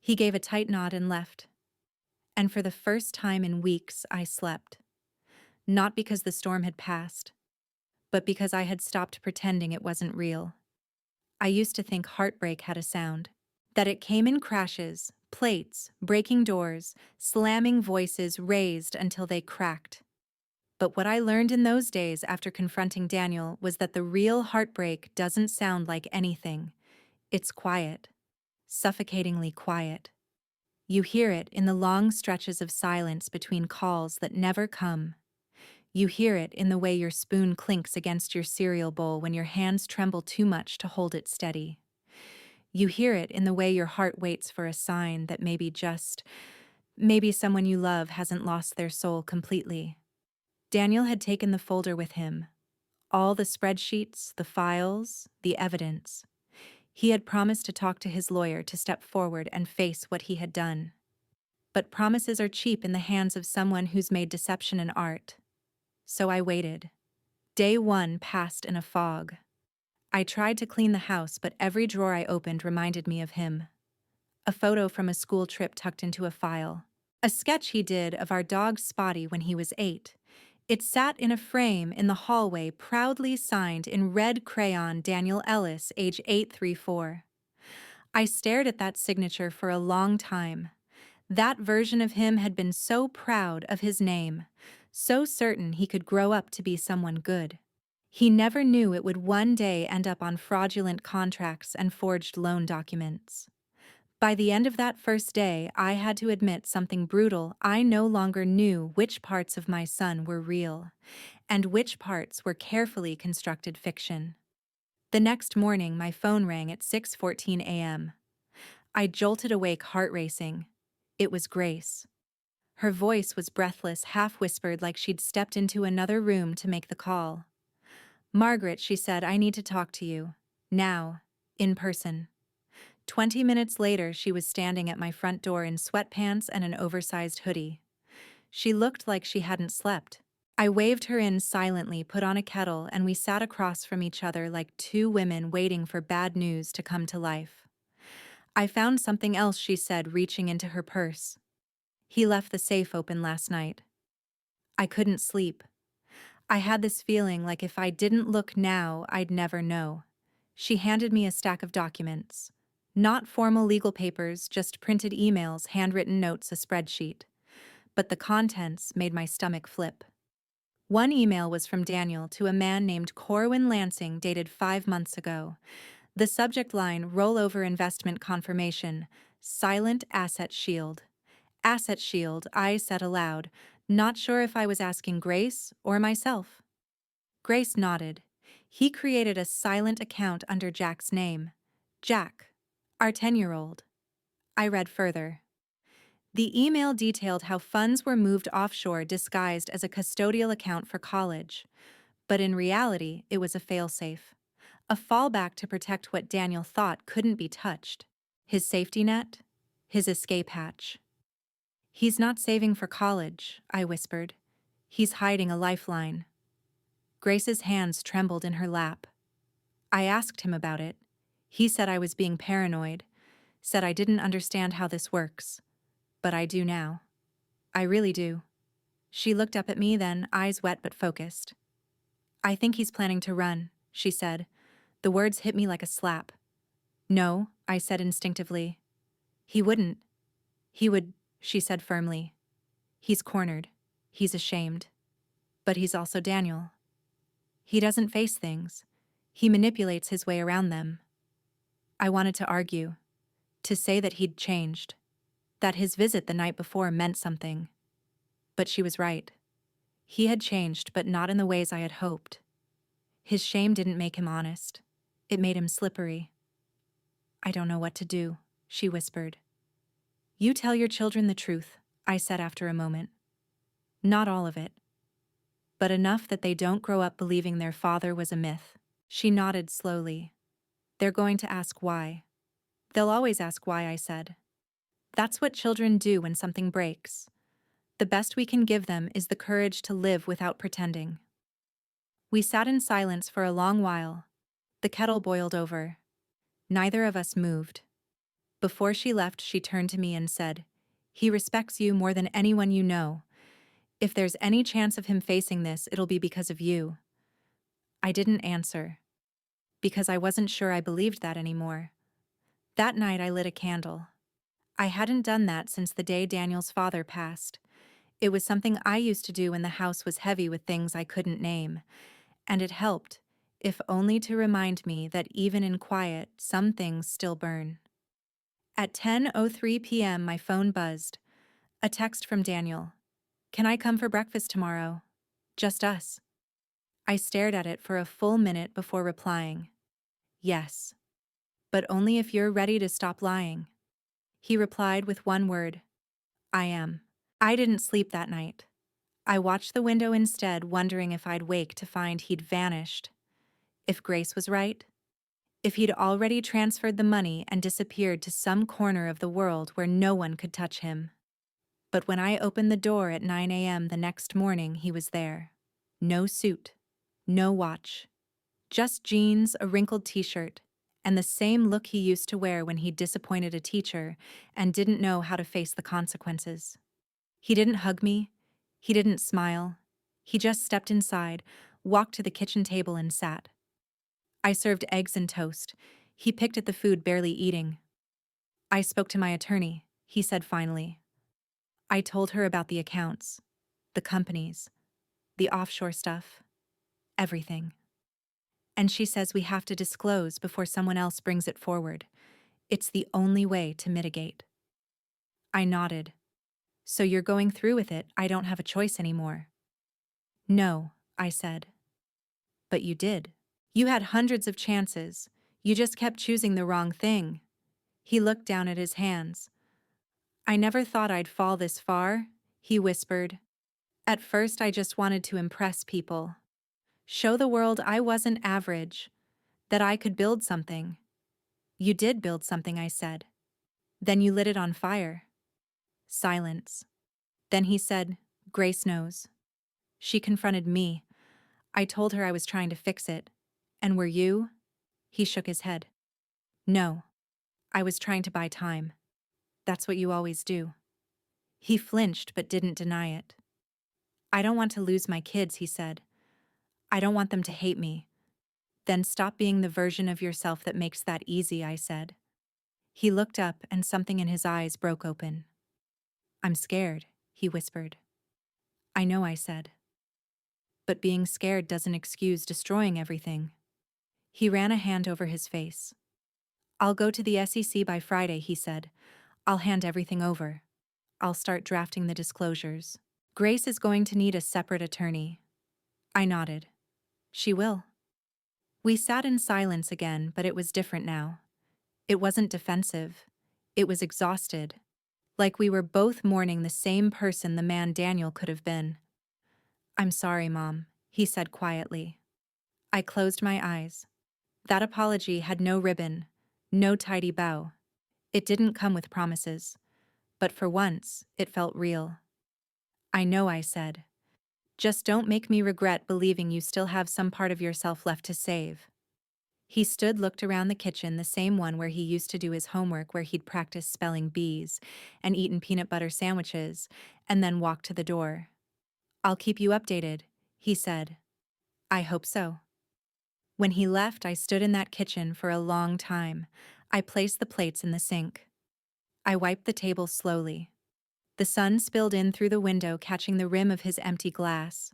Speaker 1: He gave a tight nod and left. And for the first time in weeks, I slept. Not because the storm had passed, but because I had stopped pretending it wasn't real. I used to think heartbreak had a sound, that it came in crashes, plates, breaking doors, slamming voices raised until they cracked. But what I learned in those days after confronting Daniel was that the real heartbreak doesn't sound like anything. It's quiet, suffocatingly quiet. You hear it in the long stretches of silence between calls that never come. You hear it in the way your spoon clinks against your cereal bowl when your hands tremble too much to hold it steady. You hear it in the way your heart waits for a sign that maybe someone you love hasn't lost their soul completely. Daniel had taken the folder with him. All the spreadsheets, the files, the evidence. He had promised to talk to his lawyer to step forward and face what he had done. But promises are cheap in the hands of someone who's made deception an art. So I waited. Day 1 passed in a fog. I tried to clean the house, but every drawer I opened reminded me of him. a photo from a school trip tucked into a file, a sketch he did of our dog Spotty when he was 8. It sat in a frame in the hallway, proudly signed in red crayon Daniel Ellis, age 834. I stared at that signature for a long time. That version of him had been so proud of his name, so certain he could grow up to be someone good. He never knew it would one day end up on fraudulent contracts and forged loan documents. By the end of that first day, I had to admit something brutal. I no longer knew which parts of my son were real, and which parts were carefully constructed fiction. The next morning, my phone rang at 6:14 a.m. I jolted awake, heart racing. It was Grace. Her voice was breathless, half-whispered, like she'd stepped into another room to make the call. "Margaret," she said, "I need to talk to you. Now. In person." 20 minutes later, she was standing at my front door in sweatpants and an oversized hoodie. She looked like she hadn't slept. I waved her in silently, put on a kettle, and we sat across from each other like two women waiting for bad news to come to life. "I found something else," she said, reaching into her purse. "He left the safe open last night." I couldn't sleep. I had this feeling like if I didn't look now, I'd never know. She handed me a stack of documents. Not formal legal papers, just printed emails, handwritten notes, a spreadsheet. But the contents made my stomach flip. One email was from Daniel to a man named Corwin Lansing, dated 5 months ago. The subject line, rollover investment confirmation, silent asset shield. Asset shield, I said aloud, not sure if I was asking Grace or myself. Grace nodded. He created a silent account under Jack's name. Jack, our 10-year-old. I read further. The email detailed how funds were moved offshore disguised as a custodial account for college. But in reality, it was a failsafe. A fallback to protect what Daniel thought couldn't be touched. His safety net? His escape hatch. "He's not saving for college," I whispered. "He's hiding a lifeline." Grace's hands trembled in her lap. I asked him about it. He said I was being paranoid, said I didn't understand how this works. But I do now. I really do. She looked up at me then, eyes wet but focused. "I think he's planning to run," she said. The words hit me like a slap. "No," I said instinctively. "He wouldn't. He would," she said firmly. "He's cornered. He's ashamed. But he's also Daniel. He doesn't face things. He manipulates his way around them." I wanted to argue, to say that he'd changed, that his visit the night before meant something. But she was right. He had changed, but not in the ways I had hoped. His shame didn't make him honest. It made him slippery. "I don't know what to do," she whispered. "You tell your children the truth," I said after a moment. "Not all of it. But enough that they don't grow up believing their father was a myth." She nodded slowly. "They're going to ask why." "They'll always ask why," I said. "That's what children do when something breaks. The best we can give them is the courage to live without pretending." We sat in silence for a long while. The kettle boiled over. Neither of us moved. Before she left, she turned to me and said, "He respects you more than anyone you know. If there's any chance of him facing this, it'll be because of you." I didn't answer, because I wasn't sure I believed that anymore. That night I lit a candle. I hadn't done that since the day Daniel's father passed. It was something I used to do when the house was heavy with things I couldn't name, and it helped, if only to remind me that even in quiet, some things still burn. At 10:03 p.m. my phone buzzed. A text from Daniel. "Can I come for breakfast tomorrow? Just us." I stared at it for a full minute before replying. "Yes. But only if you're ready to stop lying." He replied with one word. "I am." I didn't sleep that night. I watched the window instead, wondering if I'd wake to find he'd vanished. If Grace was right? If he'd already transferred the money and disappeared to some corner of the world where no one could touch him. But when I opened the door at 9 a.m. the next morning, he was there. No suit, no watch, just jeans, a wrinkled t-shirt, and the same look he used to wear when he disappointed a teacher and didn't know how to face the consequences. He didn't hug me. He didn't smile. He just stepped inside, walked to the kitchen table, and sat. I served eggs and toast. He picked at the food, barely eating. I spoke to my attorney, he said finally. I told her about the accounts, the companies, the offshore stuff, everything. And she says we have to disclose before someone else brings it forward. It's the only way to mitigate. I nodded. So you're going through with it, I don't have a choice anymore. No, I said. But you did. You had hundreds of chances. You just kept choosing the wrong thing. He looked down at his hands. I never thought I'd fall this far, he whispered. At first I just wanted to impress people. Show the world I wasn't average, that I could build something. You did build something, I said. Then you lit it on fire. Silence. Then he said, Grace knows. She confronted me. I told her I was trying to fix it. And were you? He shook his head. No. I was trying to buy time. That's what you always do. He flinched but didn't deny it. I don't want to lose my kids, he said. I don't want them to hate me. Then stop being the version of yourself that makes that easy, I said. He looked up and something in his eyes broke open. I'm scared, he whispered. I know, I said. But being scared doesn't excuse destroying everything. He ran a hand over his face. I'll go to the SEC by Friday, he said. I'll hand everything over. I'll start drafting the disclosures. Grace is going to need a separate attorney. I nodded. She will. We sat in silence again, but it was different now. It wasn't defensive. It was exhausted. Like we were both mourning the same person the man Daniel could have been. I'm sorry, Mom, he said quietly. I closed my eyes. That apology had no ribbon, no tidy bow. It didn't come with promises. But for once, it felt real. I know, I said. Just don't make me regret believing you still have some part of yourself left to save. He looked around the kitchen, the same one where he used to do his homework, where he'd practiced spelling bees and eaten peanut butter sandwiches, and then walked to the door. I'll keep you updated, he said. I hope so. When he left, I stood in that kitchen for a long time. I placed the plates in the sink. I wiped the table slowly. The sun spilled in through the window, catching the rim of his empty glass.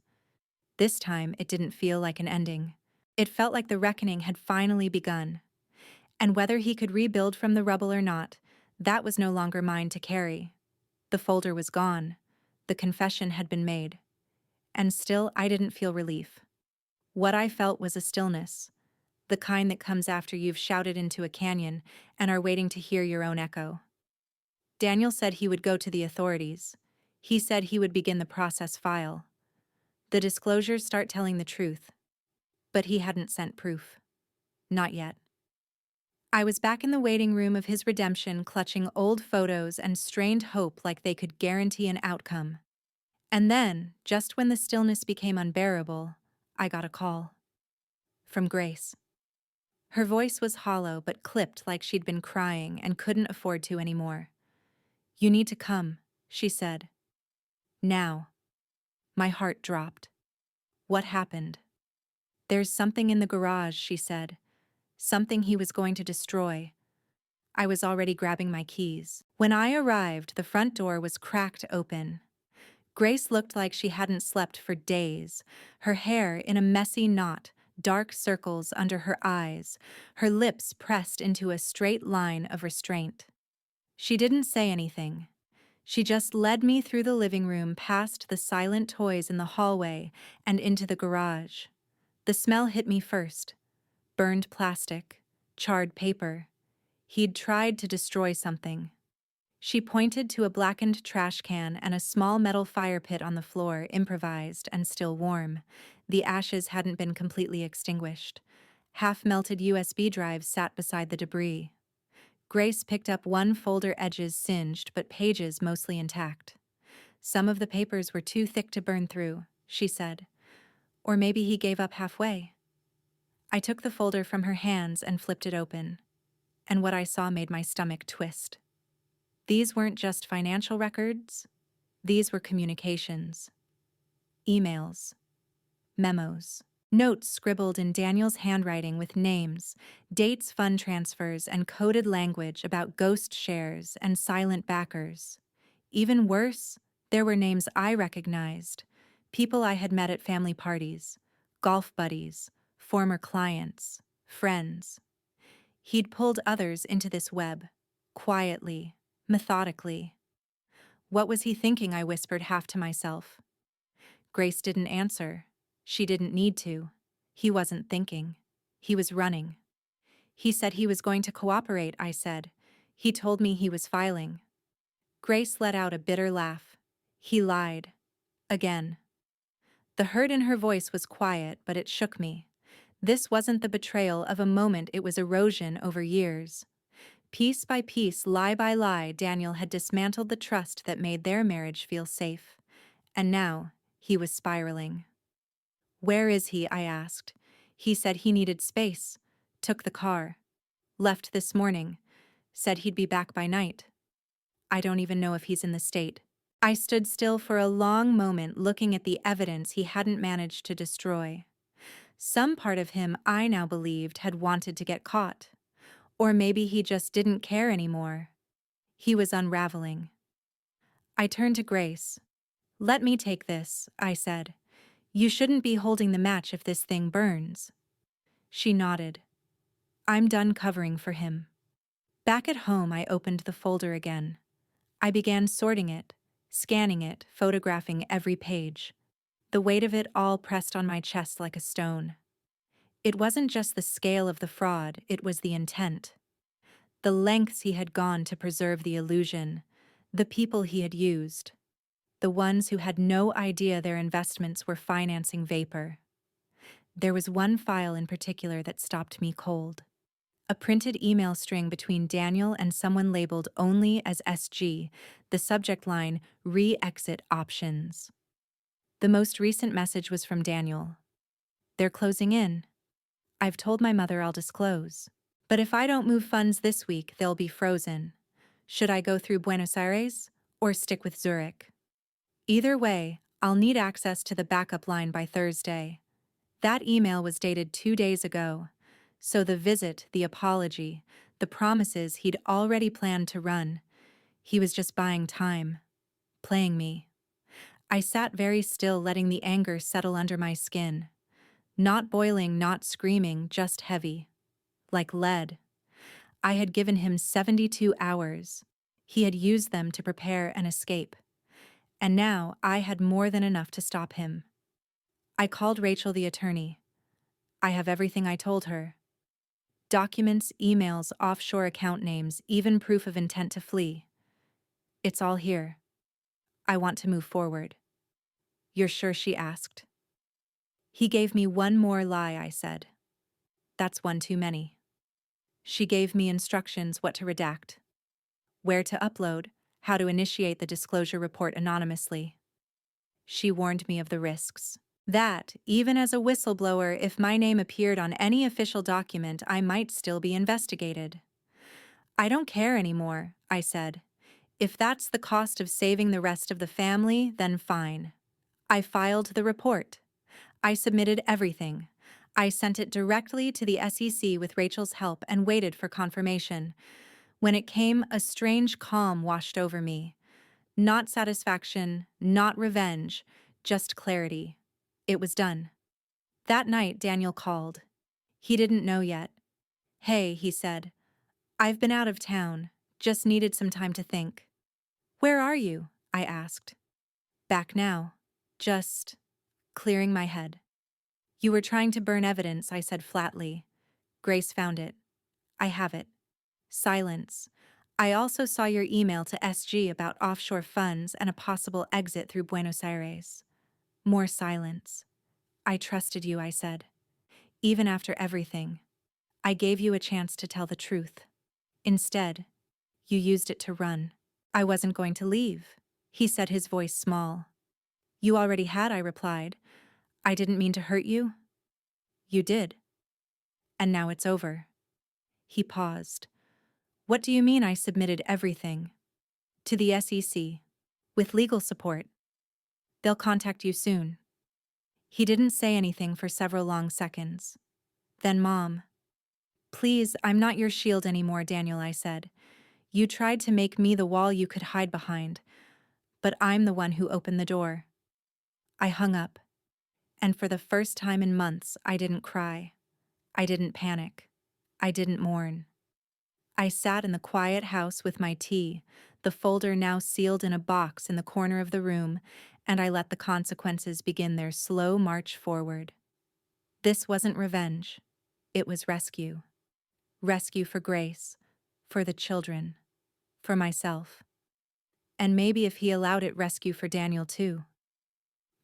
Speaker 1: This time, it didn't feel like an ending. It felt like the reckoning had finally begun. And whether he could rebuild from the rubble or not, that was no longer mine to carry. The folder was gone. The confession had been made. And still, I didn't feel relief. What I felt was a stillness, the kind that comes after you've shouted into a canyon and are waiting to hear your own echo. Daniel said he would go to the authorities. He said he would begin the process file. The disclosures start telling the truth. But he hadn't sent proof. Not yet. I was back in the waiting room of his redemption, clutching old photos and strained hope like they could guarantee an outcome. And then, just when the stillness became unbearable, I got a call. From Grace. Her voice was hollow but clipped, like she'd been crying and couldn't afford to anymore. You need to come, she said. Now. My heart dropped. What happened? There's something in the garage, she said. Something he was going to destroy. I was already grabbing my keys. When I arrived, the front door was cracked open. Grace looked like she hadn't slept for days, her hair in a messy knot, dark circles under her eyes, her lips pressed into a straight line of restraint. She didn't say anything. She just led me through the living room, past the silent toys in the hallway, and into the garage. The smell hit me first. Burned plastic, charred paper. He'd tried to destroy something. She pointed to a blackened trash can and a small metal fire pit on the floor, improvised and still warm. The ashes hadn't been completely extinguished. Half-melted USB drives sat beside the debris. Grace picked up one folder, edges singed, but pages mostly intact. Some of the papers were too thick to burn through, she said. Or maybe he gave up halfway. I took the folder from her hands and flipped it open, and what I saw made my stomach twist. These weren't just financial records, these were communications, emails, memos, notes scribbled in Daniel's handwriting with names, dates, fund transfers, and coded language about ghost shares and silent backers. Even worse, there were names I recognized, people I had met at family parties, golf buddies, former clients, friends. He'd pulled others into this web, quietly, methodically. What was he thinking? I whispered half to myself. Grace didn't answer. She didn't need to. He wasn't thinking. He was running. He said he was going to cooperate, I said. He told me he was filing. Grace let out a bitter laugh. He lied. Again. The hurt in her voice was quiet, but it shook me. This wasn't the betrayal of a moment, it was erosion over years. Piece by piece, lie by lie, Daniel had dismantled the trust that made their marriage feel safe. And now, he was spiraling. Where is he? I asked. He said he needed space. Took the car. Left this morning. Said he'd be back by night. I don't even know if he's in the state. I stood still for a long moment looking at the evidence he hadn't managed to destroy. Some part of him I now believed had wanted to get caught. Or maybe he just didn't care anymore. He was unraveling. I turned to Grace. Let me take this, I said. You shouldn't be holding the match if this thing burns. She nodded. I'm done covering for him. Back at home, I opened the folder again. I began sorting it, scanning it, photographing every page. The weight of it all pressed on my chest like a stone. It wasn't just the scale of the fraud, it was the intent. The lengths he had gone to preserve the illusion, the people he had used, the ones who had no idea their investments were financing vapor. There was one file in particular that stopped me cold. A printed email string between Daniel and someone labeled only as SG, the subject line, re-exit options. The most recent message was from Daniel. They're closing in. I've told my mother I'll disclose. But if I don't move funds this week, they'll be frozen. Should I go through Buenos Aires or stick with Zurich? Either way, I'll need access to the backup line by Thursday. That email was dated 2 days ago. So the visit, the apology, the promises he'd already planned to run. He was just buying time. Playing me. I sat very still, letting the anger settle under my skin. Not boiling, not screaming, just heavy. Like lead. I had given him 72 hours. He had used them to prepare an escape. And now I had more than enough to stop him. I called Rachel, the attorney. I have everything I told her. Documents, emails, offshore account names, even proof of intent to flee. It's all here. I want to move forward. You're sure? She asked. He gave me one more lie, I said. That's one too many. She gave me instructions what to redact, where to upload, how to initiate the disclosure report anonymously. She warned me of the risks. That, even as a whistleblower, if my name appeared on any official document, I might still be investigated. I don't care anymore, I said. If that's the cost of saving the rest of the family, then fine. I filed the report. I submitted everything. I sent it directly to the SEC with Rachel's help and waited for confirmation. When it came, a strange calm washed over me. Not satisfaction, not revenge, just clarity. It was done. That night, Daniel called. He didn't know yet. Hey, he said. I've been out of town. Just needed some time to think. Where are you? I asked. Back now. Just clearing my head. You were trying to burn evidence, I said flatly. Grace found it. I have it. Silence. I also saw your email to SG about offshore funds and a possible exit through Buenos Aires. More silence. I trusted you, I said. Even after everything. I gave you a chance to tell the truth. Instead, you used it to run. I wasn't going to leave, he said, his voice small. You already had, I replied. I didn't mean to hurt you. You did. And now it's over. He paused. What do you mean I submitted everything? To the SEC. With legal support. They'll contact you soon. He didn't say anything for several long seconds. Then Mom. Please, I'm not your shield anymore, Daniel, I said. You tried to make me the wall you could hide behind, but I'm the one who opened the door. I hung up, and for the first time in months, I didn't cry. I didn't panic. I didn't mourn. I sat in the quiet house with my tea, the folder now sealed in a box in the corner of the room, and I let the consequences begin their slow march forward. This wasn't revenge. It was rescue. Rescue for Grace, for the children, for myself. And maybe if he allowed it, rescue for Daniel too.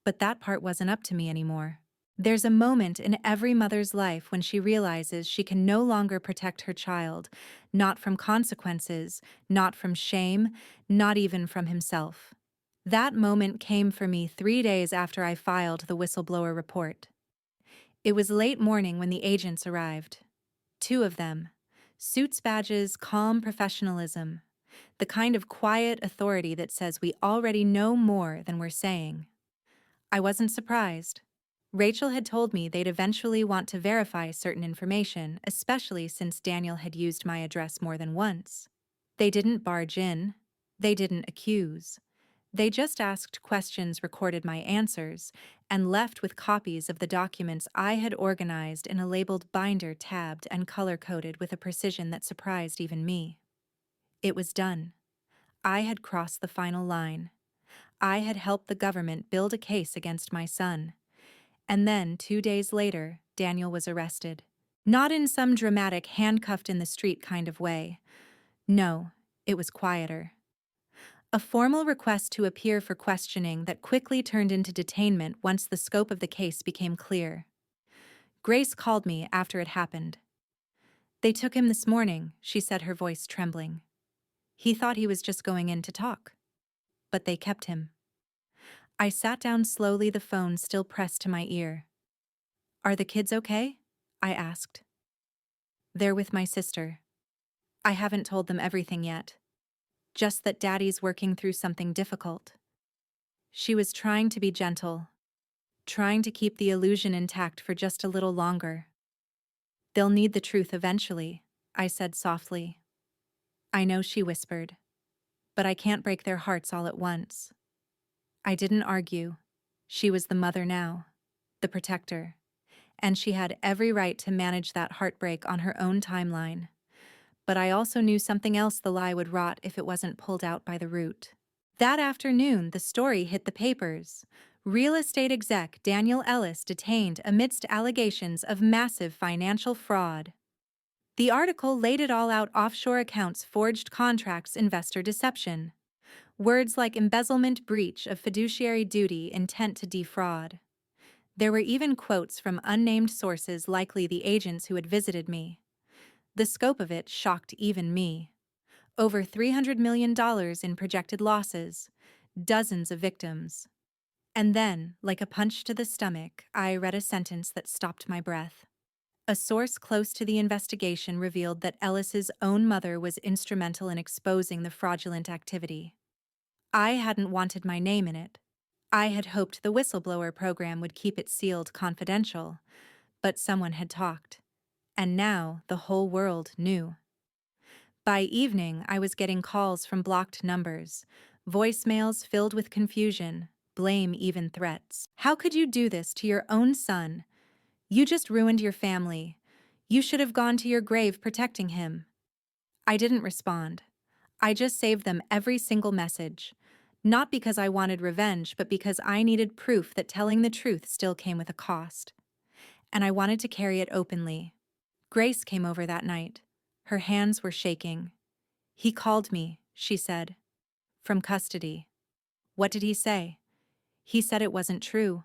Speaker 1: But that part wasn't up to me anymore. There's a moment in every mother's life when she realizes she can no longer protect her child, not from consequences, not from shame, not even from himself. That moment came for me 3 days after I filed the whistleblower report. It was late morning when the agents arrived. 2 of them. Suits badges, calm professionalism. The kind of quiet authority that says we already know more than we're saying. I wasn't surprised. Rachel had told me they'd eventually want to verify certain information, especially since Daniel had used my address more than once. They didn't barge in. They didn't accuse. They just asked questions, recorded my answers, and left with copies of the documents I had organized in a labeled binder, tabbed and color-coded with a precision that surprised even me. It was done. I had crossed the final line. I had helped the government build a case against my son. And then, 2 days later, Daniel was arrested. Not in some dramatic handcuffed in the street kind of way. No, it was quieter. A formal request to appear for questioning that quickly turned into detainment once the scope of the case became clear. Grace called me after it happened. They took him this morning, she said, her voice trembling. He thought he was just going in to talk. But they kept him. I sat down slowly, the phone still pressed to my ear. Are the kids okay? I asked. They're with my sister. I haven't told them everything yet. Just that Daddy's working through something difficult. She was trying to be gentle, trying to keep the illusion intact for just a little longer. They'll need the truth eventually, I said softly. I know, she whispered, but I can't break their hearts all at once. I didn't argue. She was the mother now, the protector, and she had every right to manage that heartbreak on her own timeline. But I also knew something else: the lie would rot if it wasn't pulled out by the root. That afternoon, the story hit the papers. Real estate exec Daniel Ellis detained amidst allegations of massive financial fraud. The article laid it all out: offshore accounts, forged contracts, investor deception. Words like embezzlement, breach of fiduciary duty, intent to defraud. There were even quotes from unnamed sources, likely the agents who had visited me. The scope of it shocked even me. Over $300 million in projected losses, dozens of victims. And then, like a punch to the stomach, I read a sentence that stopped my breath. A source close to the investigation revealed that Ellis's own mother was instrumental in exposing the fraudulent activity. I hadn't wanted my name in it. I had hoped the whistleblower program would keep it sealed, confidential, but someone had talked. And now the whole world knew. By evening, I was getting calls from blocked numbers, voicemails filled with confusion, blame, even threats. How could you do this to your own son? You just ruined your family. You should have gone to your grave protecting him. I didn't respond. I just saved them every single message. Not because I wanted revenge, but because I needed proof that telling the truth still came with a cost. And I wanted to carry it openly. Grace came over that night. Her hands were shaking. He called me, she said. From custody. What did he say? He said it wasn't true.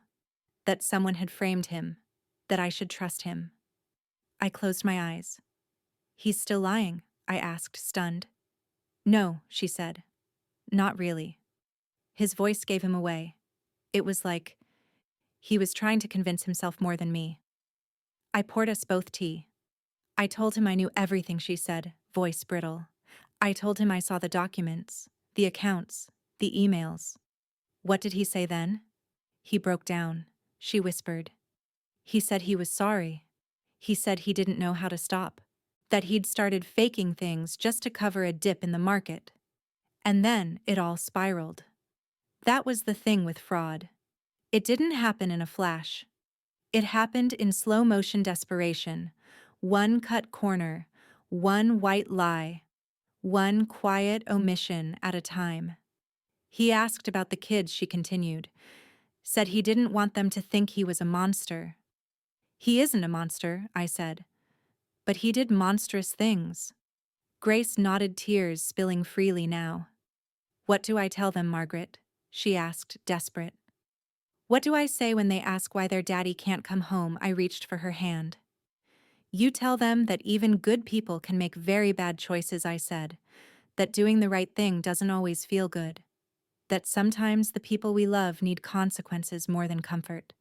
Speaker 1: That someone had framed him. That I should trust him. I closed my eyes. He's still lying? I asked, stunned. No, she said. Not really. His voice gave him away. It was like he was trying to convince himself more than me. I poured us both tea. I told him I knew everything, she said, voice brittle. I told him I saw the documents, the accounts, the emails. What did he say then? He broke down, she whispered. He said he was sorry. He said he didn't know how to stop. That he'd started faking things just to cover a dip in the market. And then it all spiraled. That was the thing with fraud. It didn't happen in a flash. It happened in slow-motion desperation. One cut corner, one white lie, one quiet omission at a time. He asked about the kids, she continued. Said he didn't want them to think he was a monster. He isn't a monster, I said. But he did monstrous things. Grace nodded, tears spilling freely now. What do I tell them, Margaret? She asked, desperate. What do I say when they ask why their daddy can't come home? I reached for her hand. You tell them that even good people can make very bad choices, I said. That doing the right thing doesn't always feel good. That sometimes the people we love need consequences more than comfort.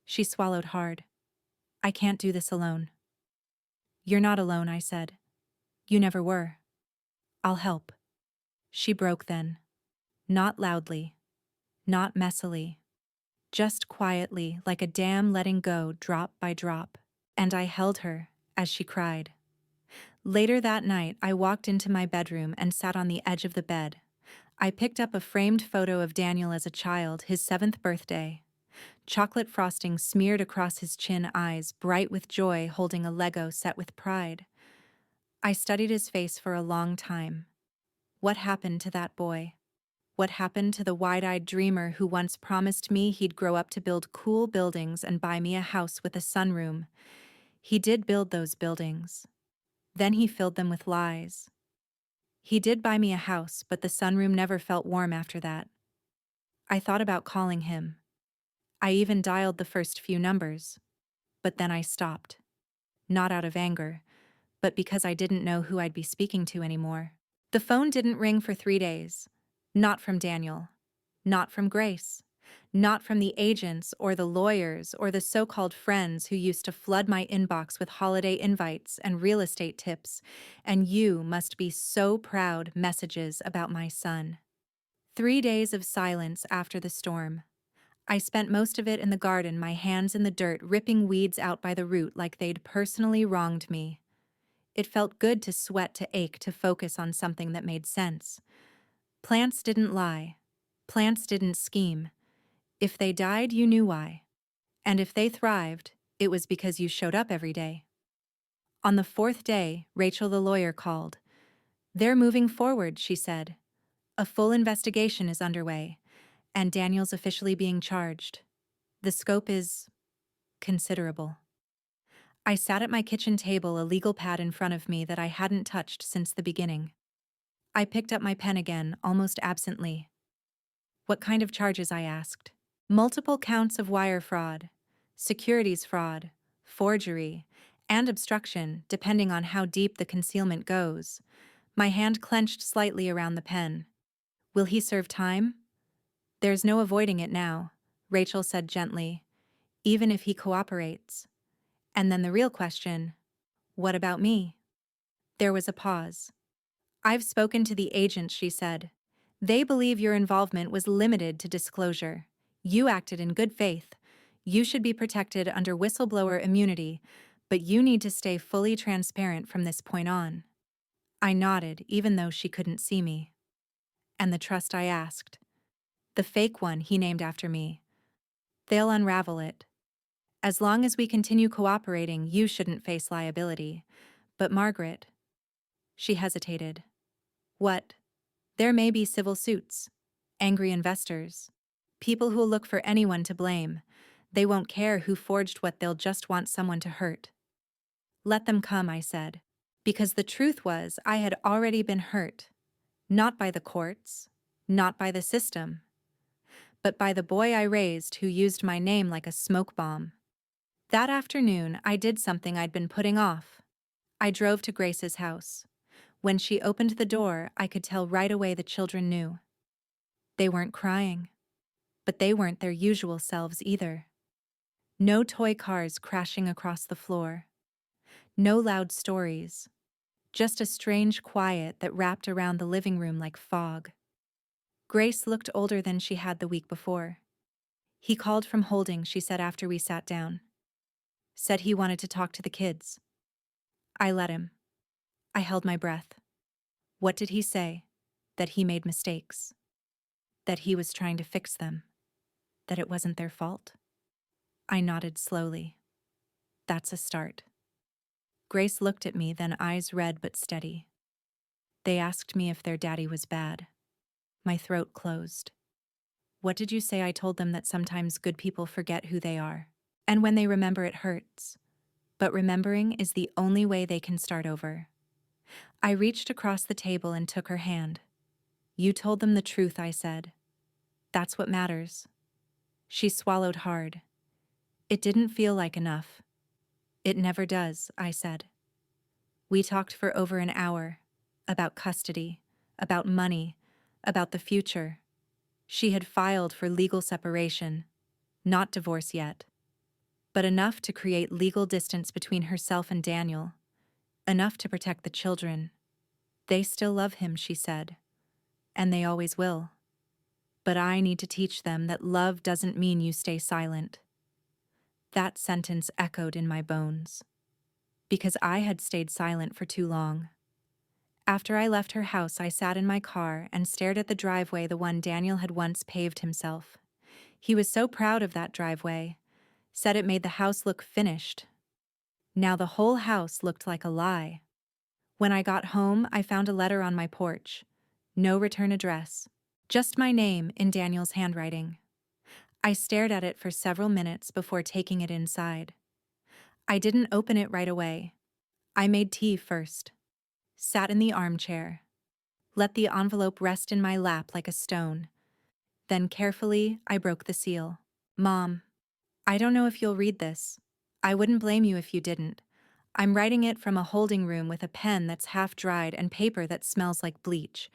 Speaker 1: She swallowed hard. I can't do this alone. You're not alone, I said. You never were. I'll help. She broke then. Not loudly. Not messily. Just quietly, like a dam letting go drop by drop. And I held her as she cried. Later that night, I walked into my bedroom and sat on the edge of the bed. I picked up a framed photo of Daniel as a child, his 7th birthday. Chocolate frosting smeared across his chin, eyes bright with joy, holding a Lego set with pride. I studied his face for a long time. What happened to that boy? What happened to the wide-eyed dreamer who once promised me he'd grow up to build cool buildings and buy me a house with a sunroom? He did build those buildings. Then he filled them with lies. He did buy me a house, but the sunroom never felt warm after that. I thought about calling him. I even dialed the first few numbers. But then I stopped. Not out of anger, but because I didn't know who I'd be speaking to anymore. The phone didn't ring for 3 days. Not from Daniel. Not from Grace. Not from the agents or the lawyers or the so-called friends who used to flood my inbox with holiday invites and real estate tips, and "you must be so proud" messages about my son. 3 days of silence after the storm. I spent most of it in the garden, my hands in the dirt, ripping weeds out by the root like they'd personally wronged me. It felt good to sweat, to ache, to focus on something that made sense. Plants didn't lie. Plants didn't scheme. If they died, you knew why. And if they thrived, it was because you showed up every day. On the 4th day, Rachel the lawyer called. They're moving forward, she said. A full investigation is underway, and Daniel's officially being charged. The scope is considerable. I sat at my kitchen table, a legal pad in front of me that I hadn't touched since the beginning. I picked up my pen again, almost absently. What kind of charges? I asked. Multiple counts of wire fraud, securities fraud, forgery, and obstruction, depending on how deep the concealment goes. My hand clenched slightly around the pen. Will he serve time? There's no avoiding it now, Rachel said gently, even if he cooperates. And then the real question, what about me? There was a pause. I've spoken to the agents, she said. They believe your involvement was limited to disclosure. You acted in good faith. You should be protected under whistleblower immunity, but you need to stay fully transparent from this point on. I nodded, even though she couldn't see me. And the trust? I asked. The fake one he named after me. They'll unravel it. As long as we continue cooperating, you shouldn't face liability. But Margaret... She hesitated. What? There may be civil suits. Angry investors. People who'll look for anyone to blame. They won't care who forged what, they'll just want someone to hurt. Let them come, I said. Because the truth was, I had already been hurt. Not by the courts, not by the system, but by the boy I raised who used my name like a smoke bomb. That afternoon, I did something I'd been putting off. I drove to Grace's house. When she opened the door, I could tell right away the children knew. They weren't crying, but they weren't their usual selves either. No toy cars crashing across the floor. No loud stories, just a strange quiet that wrapped around the living room like fog. Grace looked older than she had the week before. He called from holding, she said after we sat down. Said he wanted to talk to the kids. I let him. I held my breath. What did he say? That he made mistakes. That he was trying to fix them. That it wasn't their fault. I nodded slowly. That's a start. Grace looked at me, then eyes red but steady. They asked me if their daddy was bad. My throat closed. What did you say? I told them that sometimes good people forget who they are. And when they remember, it hurts. But remembering is the only way they can start over. I reached across the table and took her hand. You told them the truth, I said. That's what matters. She swallowed hard. It didn't feel like enough. It never does, I said. We talked for over an hour. About custody, about money, about the future. She had filed for legal separation, not divorce yet, but enough to create legal distance between herself and Daniel, enough to protect the children. They still love him, she said, and they always will. But I need to teach them that love doesn't mean you stay silent. That sentence echoed in my bones, because I had stayed silent for too long. After I left her house, I sat in my car and stared at the driveway, the one Daniel had once paved himself. He was so proud of that driveway, said it made the house look finished. Now the whole house looked like a lie. When I got home, I found a letter on my porch. No return address. Just my name in Daniel's handwriting. I stared at it for several minutes before taking it inside. I didn't open it right away. I made tea first. Sat in the armchair. Let the envelope rest in my lap like a stone. Then carefully, I broke the seal. Mom, I don't know if you'll read this. I wouldn't blame you if you didn't. I'm writing it from a holding room with a pen that's half dried and paper that smells like bleach.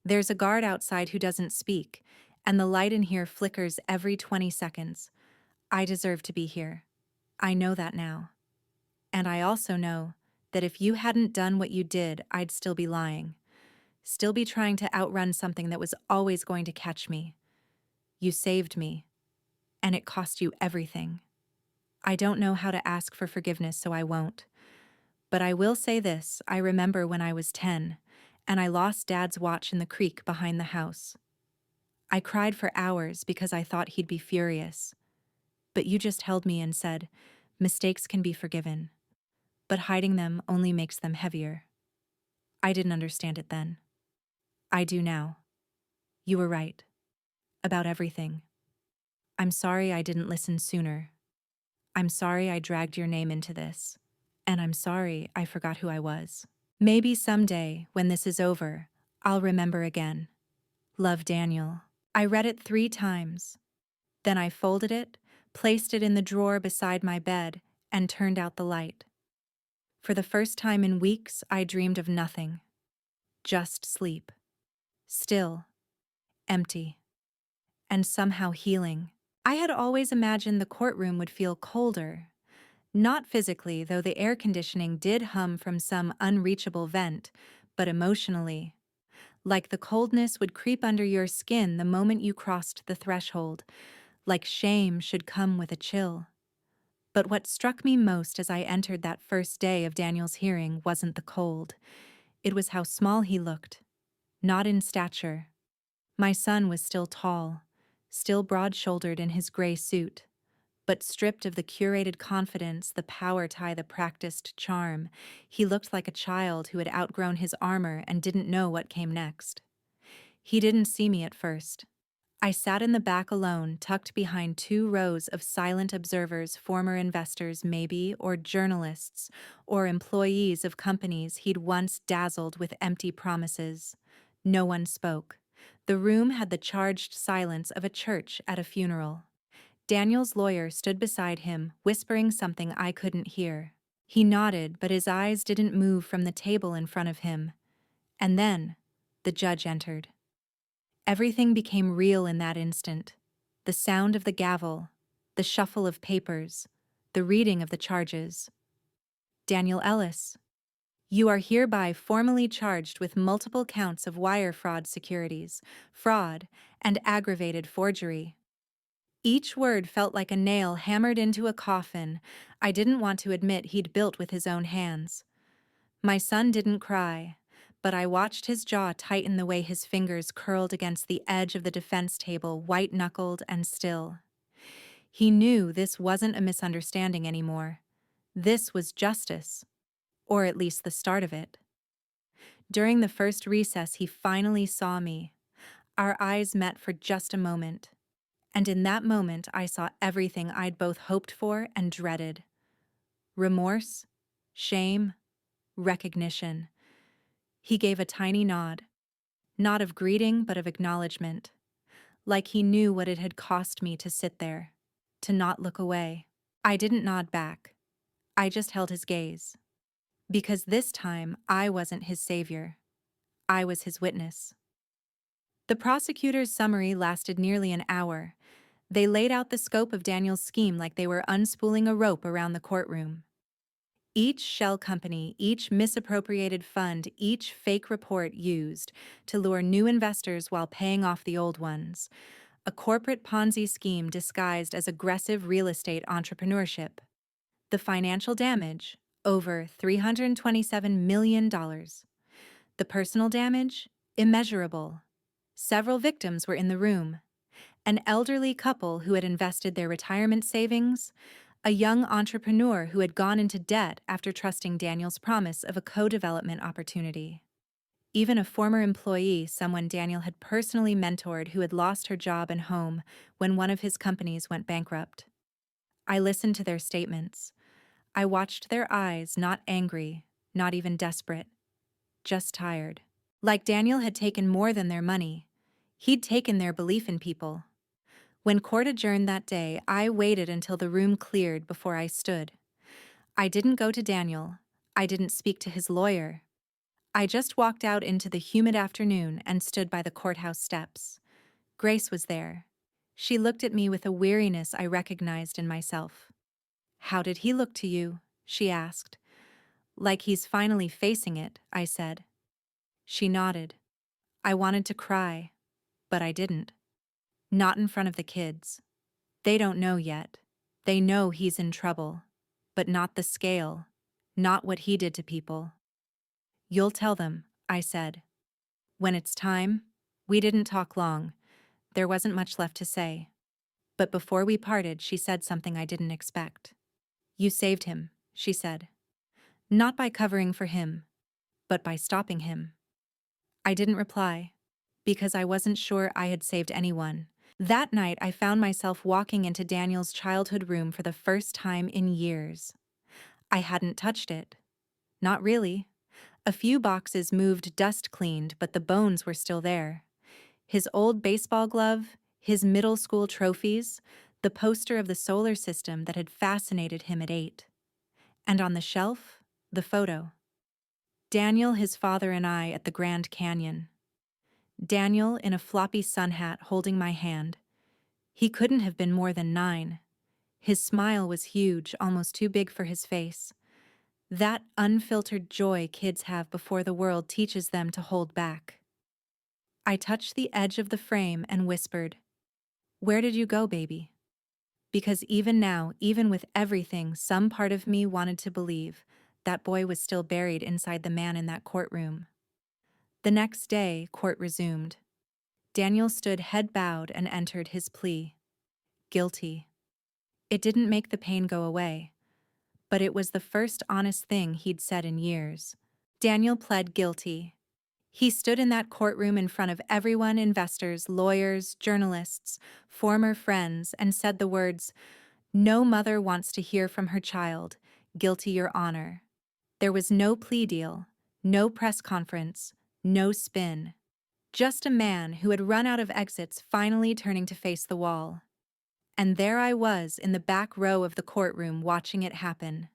Speaker 1: There's a guard outside who doesn't speak, and the light in here flickers every 20 seconds. I deserve to be here. I know that now. And I also know that if you hadn't done what you did, I'd still be lying. Still be trying to outrun something that was always going to catch me. You saved me, and it cost you everything. I don't know how to ask for forgiveness, so I won't. But I will say this, I remember when I was 10, and I lost Dad's watch in the creek behind the house. I cried for hours because I thought he'd be furious. But you just held me and said, mistakes can be forgiven, but hiding them only makes them heavier. I didn't understand it then. I do now. You were right. About everything. I'm sorry I didn't listen sooner. I'm sorry I dragged your name into this. And I'm sorry I forgot who I was. Maybe someday, when this is over, I'll remember again. Love, Daniel. I read it 3 times. Then I folded it, placed it in the drawer beside my bed, and turned out the light. For the first time in weeks, I dreamed of nothing. Just sleep. Still. Empty. And somehow healing. I had always imagined the courtroom would feel colder. Not physically, though the air conditioning did hum from some unreachable vent, but emotionally. Like the coldness would creep under your skin the moment you crossed the threshold, like shame should come with a chill. But what struck me most as I entered that first day of Daniel's hearing wasn't the cold. It was how small he looked. Not in stature. My son was still tall, still broad-shouldered in his gray suit, but stripped of the curated confidence, the power tie, the practiced charm. He looked like a child who had outgrown his armor and didn't know what came next. He didn't see me at first. I sat in the back alone, tucked behind 2 rows of silent observers, former investors maybe, or journalists, or employees of companies he'd once dazzled with empty promises. No one spoke. The room had the charged silence of a church at a funeral. Daniel's lawyer stood beside him, whispering something I couldn't hear. He nodded, but his eyes didn't move from the table in front of him. And then, the judge entered. Everything became real in that instant. The sound of the gavel, the shuffle of papers, the reading of the charges. Daniel Ellis, you are hereby formally charged with multiple counts of wire fraud securities, fraud, and aggravated forgery. Each word felt like a nail hammered into a coffin I didn't want to admit he'd built with his own hands. My son didn't cry, but I watched his jaw tighten the way his fingers curled against the edge of the defense table, white-knuckled and still. He knew this wasn't a misunderstanding anymore. This was justice, or at least the start of it. During the first recess, he finally saw me. Our eyes met for just a moment. And in that moment, I saw everything I'd both hoped for and dreaded. Remorse, shame, recognition. He gave a tiny nod. Not of greeting, but of acknowledgement. Like he knew what it had cost me to sit there, to not look away. I didn't nod back. I just held his gaze. Because this time, I wasn't his savior. I was his witness. The prosecutor's summary lasted nearly an hour. They laid out the scope of Daniel's scheme like they were unspooling a rope around the courtroom. Each shell company, each misappropriated fund, each fake report used to lure new investors while paying off the old ones. A corporate Ponzi scheme disguised as aggressive real estate entrepreneurship. The financial damage, over $327 million. The personal damage, immeasurable. Several victims were in the room. An elderly couple who had invested their retirement savings, a young entrepreneur who had gone into debt after trusting Daniel's promise of a co-development opportunity. Even a former employee, someone Daniel had personally mentored who had lost her job and home when one of his companies went bankrupt. I listened to their statements. I watched their eyes, not angry, not even desperate, just tired. Like Daniel had taken more than their money. He'd taken their belief in people. When court adjourned that day, I waited until the room cleared before I stood. I didn't go to Daniel. I didn't speak to his lawyer. I just walked out into the humid afternoon and stood by the courthouse steps. Grace was there. She looked at me with a weariness I recognized in myself. "How did he look to you?" she asked. "Like he's finally facing it," I said. She nodded. I wanted to cry, but I didn't. Not in front of the kids. They don't know yet. They know he's in trouble, but not the scale, not what he did to people. "You'll tell them," I said. When it's time, we didn't talk long. There wasn't much left to say. But before we parted, she said something I didn't expect. "You saved him," she said. "Not by covering for him, but by stopping him." I didn't reply, because I wasn't sure I had saved anyone. That night, I found myself walking into Daniel's childhood room for the first time in years. I hadn't touched it. Not really. A few boxes moved dust-cleaned, but the bones were still there. His old baseball glove, his middle school trophies, the poster of the solar system that had fascinated him at 8. And on the shelf, the photo. Daniel, his father, and I at the Grand Canyon. Daniel in a floppy sun hat holding my hand. He couldn't have been more than 9. His smile was huge, almost too big for his face. That unfiltered joy kids have before the world teaches them to hold back. I touched the edge of the frame and whispered, "Where did you go, baby?" Because even now, even with everything, some part of me wanted to believe that boy was still buried inside the man in that courtroom. The next day, court resumed. Daniel stood head bowed and entered his plea. Guilty. It didn't make the pain go away, but it was the first honest thing he'd said in years. Daniel pled guilty. He stood in that courtroom in front of everyone, investors, lawyers, journalists, former friends, and said the words, "No mother wants to hear from her child, guilty, Your Honor." There was no plea deal, no press conference, no spin. Just a man who had run out of exits finally turning to face the wall. And there I was in the back row of the courtroom watching it happen.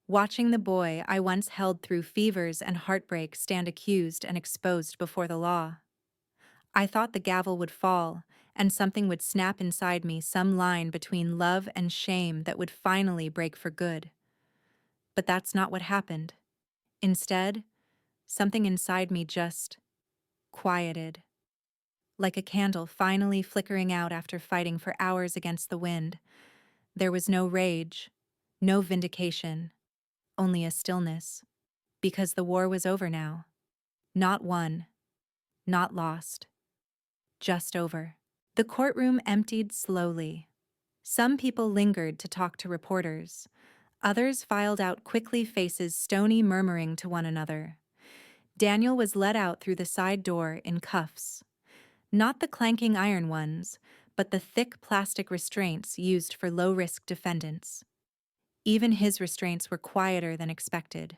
Speaker 1: Watching the boy I once held through fevers and heartbreak stand accused and exposed before the law. I thought the gavel would fall, and something would snap inside me, some line between love and shame that would finally break for good. But that's not what happened. Instead, something inside me just quieted, like a candle finally flickering out after fighting for hours against the wind. There was no rage, no vindication, only a stillness, because the war was over now. Not won, not lost, just over. The courtroom emptied slowly. Some people lingered to talk to reporters. Others filed out quickly, faces stony, murmuring to one another. Daniel was led out through the side door in cuffs. Not the clanking iron ones, but the thick plastic restraints used for low-risk defendants. Even his restraints were quieter than expected.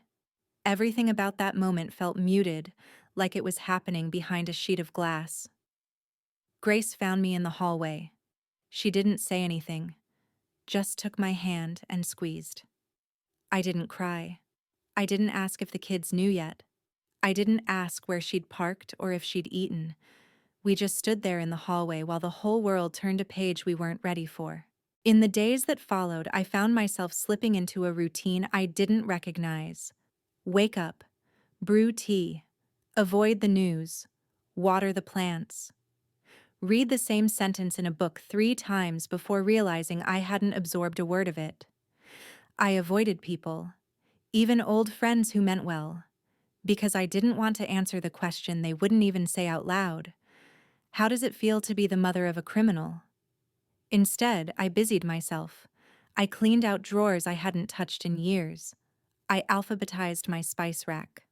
Speaker 1: Everything about that moment felt muted, like it was happening behind a sheet of glass. Grace found me in the hallway. She didn't say anything, just took my hand and squeezed. I didn't cry. I didn't ask if the kids knew yet. I didn't ask where she'd parked or if she'd eaten. We just stood there in the hallway while the whole world turned a page we weren't ready for. In the days that followed, I found myself slipping into a routine I didn't recognize. Wake up, brew tea, avoid the news, water the plants. Read the same sentence in a book 3 times before realizing I hadn't absorbed a word of it. I avoided people, even old friends who meant well, because I didn't want to answer the question they wouldn't even say out loud. How does it feel to be the mother of a criminal? Instead, I busied myself. I cleaned out drawers I hadn't touched in years. I alphabetized my spice rack.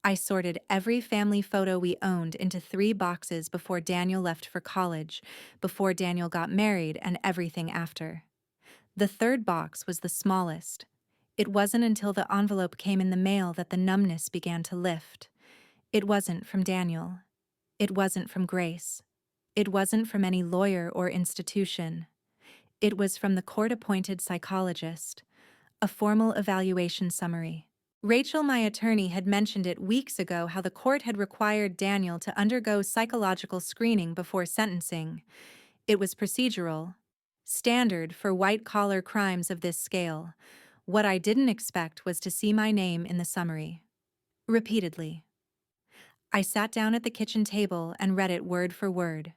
Speaker 1: I sorted every family photo we owned into 3 boxes before Daniel left for college, before Daniel got married, and everything after. The 3rd box was the smallest. It wasn't until the envelope came in the mail that the numbness began to lift. It wasn't from Daniel. It wasn't from Grace. It wasn't from any lawyer or institution. It was from the court-appointed psychologist, a formal evaluation summary. Rachel, my attorney, had mentioned it weeks ago how the court had required Daniel to undergo psychological screening before sentencing. It was procedural, standard for white-collar crimes of this scale. What I didn't expect was to see my name in the summary. Repeatedly. I sat down at the kitchen table and read it word for word.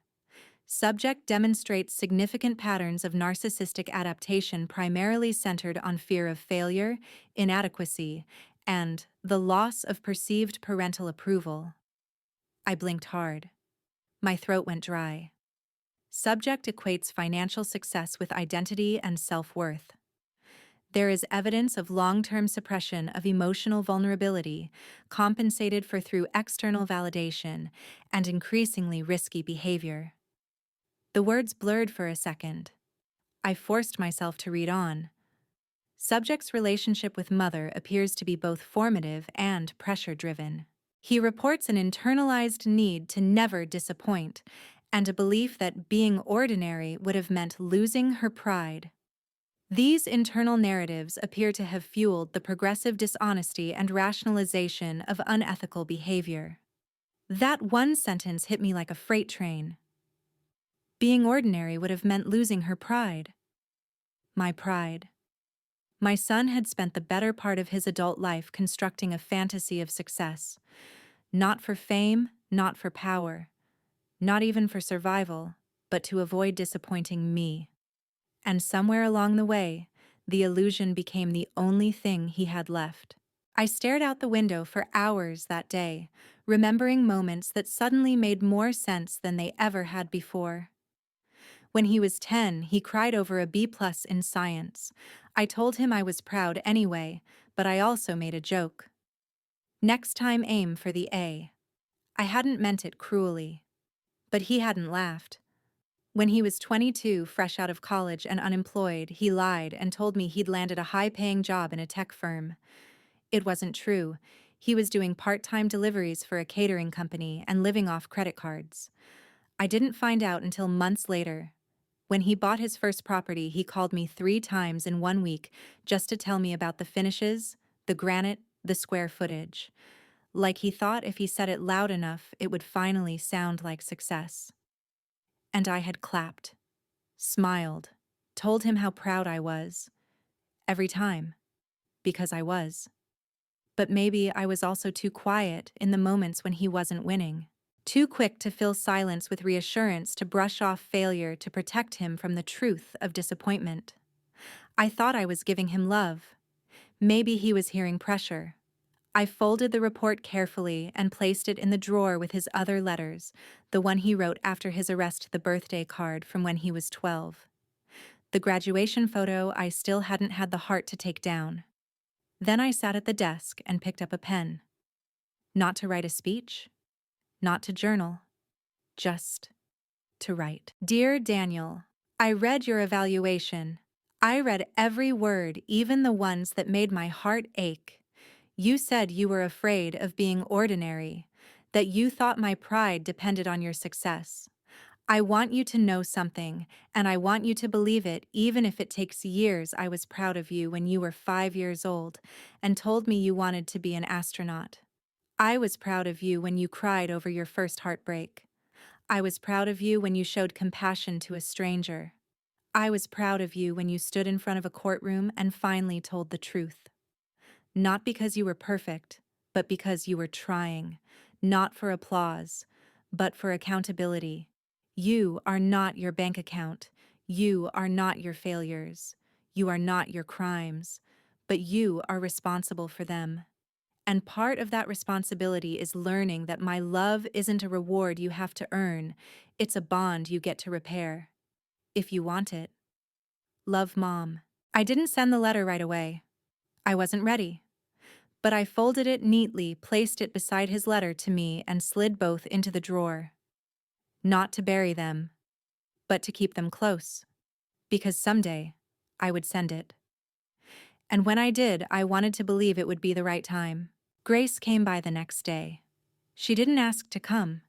Speaker 1: Subject demonstrates significant patterns of narcissistic adaptation primarily centered on fear of failure, inadequacy, and the loss of perceived parental approval. I blinked hard. My throat went dry. Subject equates financial success with identity and self-worth. There is evidence of long-term suppression of emotional vulnerability, compensated for through external validation, and increasingly risky behavior. The words blurred for a second. I forced myself to read on. Subject's relationship with mother appears to be both formative and pressure-driven. He reports an internalized need to never disappoint, and a belief that being ordinary would have meant losing her pride. These internal narratives appear to have fueled the progressive dishonesty and rationalization of unethical behavior. That one sentence hit me like a freight train. Being ordinary would have meant losing her pride. My pride. My son had spent the better part of his adult life constructing a fantasy of success. Not for fame, not for power, not even for survival, but to avoid disappointing me. And somewhere along the way, the illusion became the only thing he had left. I stared out the window for hours that day, remembering moments that suddenly made more sense than they ever had before. When he was 10, he cried over a B+ in science. I told him I was proud anyway, but I also made a joke. Next time aim for the A. I hadn't meant it cruelly. But he hadn't laughed. When he was 22, fresh out of college and unemployed, he lied and told me he'd landed a high-paying job in a tech firm. It wasn't true. He was doing part-time deliveries for a catering company and living off credit cards. I didn't find out until months later. When he bought his first property, he called me 3 times in 1 week just to tell me about the finishes, the granite, the square footage. Like he thought if he said it loud enough, it would finally sound like success. And I had clapped, smiled, told him how proud I was. Every time. because I was. But maybe I was also too quiet in the moments when he wasn't winning. Too quick to fill silence with reassurance to brush off failure to protect him from the truth of disappointment. I thought I was giving him love. Maybe he was hearing pressure. I folded the report carefully and placed it in the drawer with his other letters, the one he wrote after his arrest, the birthday card from when he was 12. The graduation photo I still hadn't had the heart to take down. Then I sat at the desk and picked up a pen. Not to write a speech, not to journal, just to write. Dear Daniel, I read your evaluation. I read every word, even the ones that made my heart ache. You said you were afraid of being ordinary, that you thought my pride depended on your success. I want you to know something, and I want you to believe it even if it takes years. I was proud of you when you were 5 years old and told me you wanted to be an astronaut. I was proud of you when you cried over your first heartbreak. I was proud of you when you showed compassion to a stranger. I was proud of you when you stood in front of a courtroom and finally told the truth. Not because you were perfect, but because you were trying, not for applause, but for accountability. You are not your bank account. You are not your failures. You are not your crimes, but you are responsible for them. And part of that responsibility is learning that my love isn't a reward you have to earn, it's a bond you get to repair. If you want it. Love, Mom. I didn't send the letter right away. I wasn't ready. But I folded it neatly, placed it beside his letter to me, and slid both into the drawer. Not to bury them, but to keep them close. Because someday, I would send it. And when I did, I wanted to believe it would be the right time. Grace came by the next day. She didn't ask to come,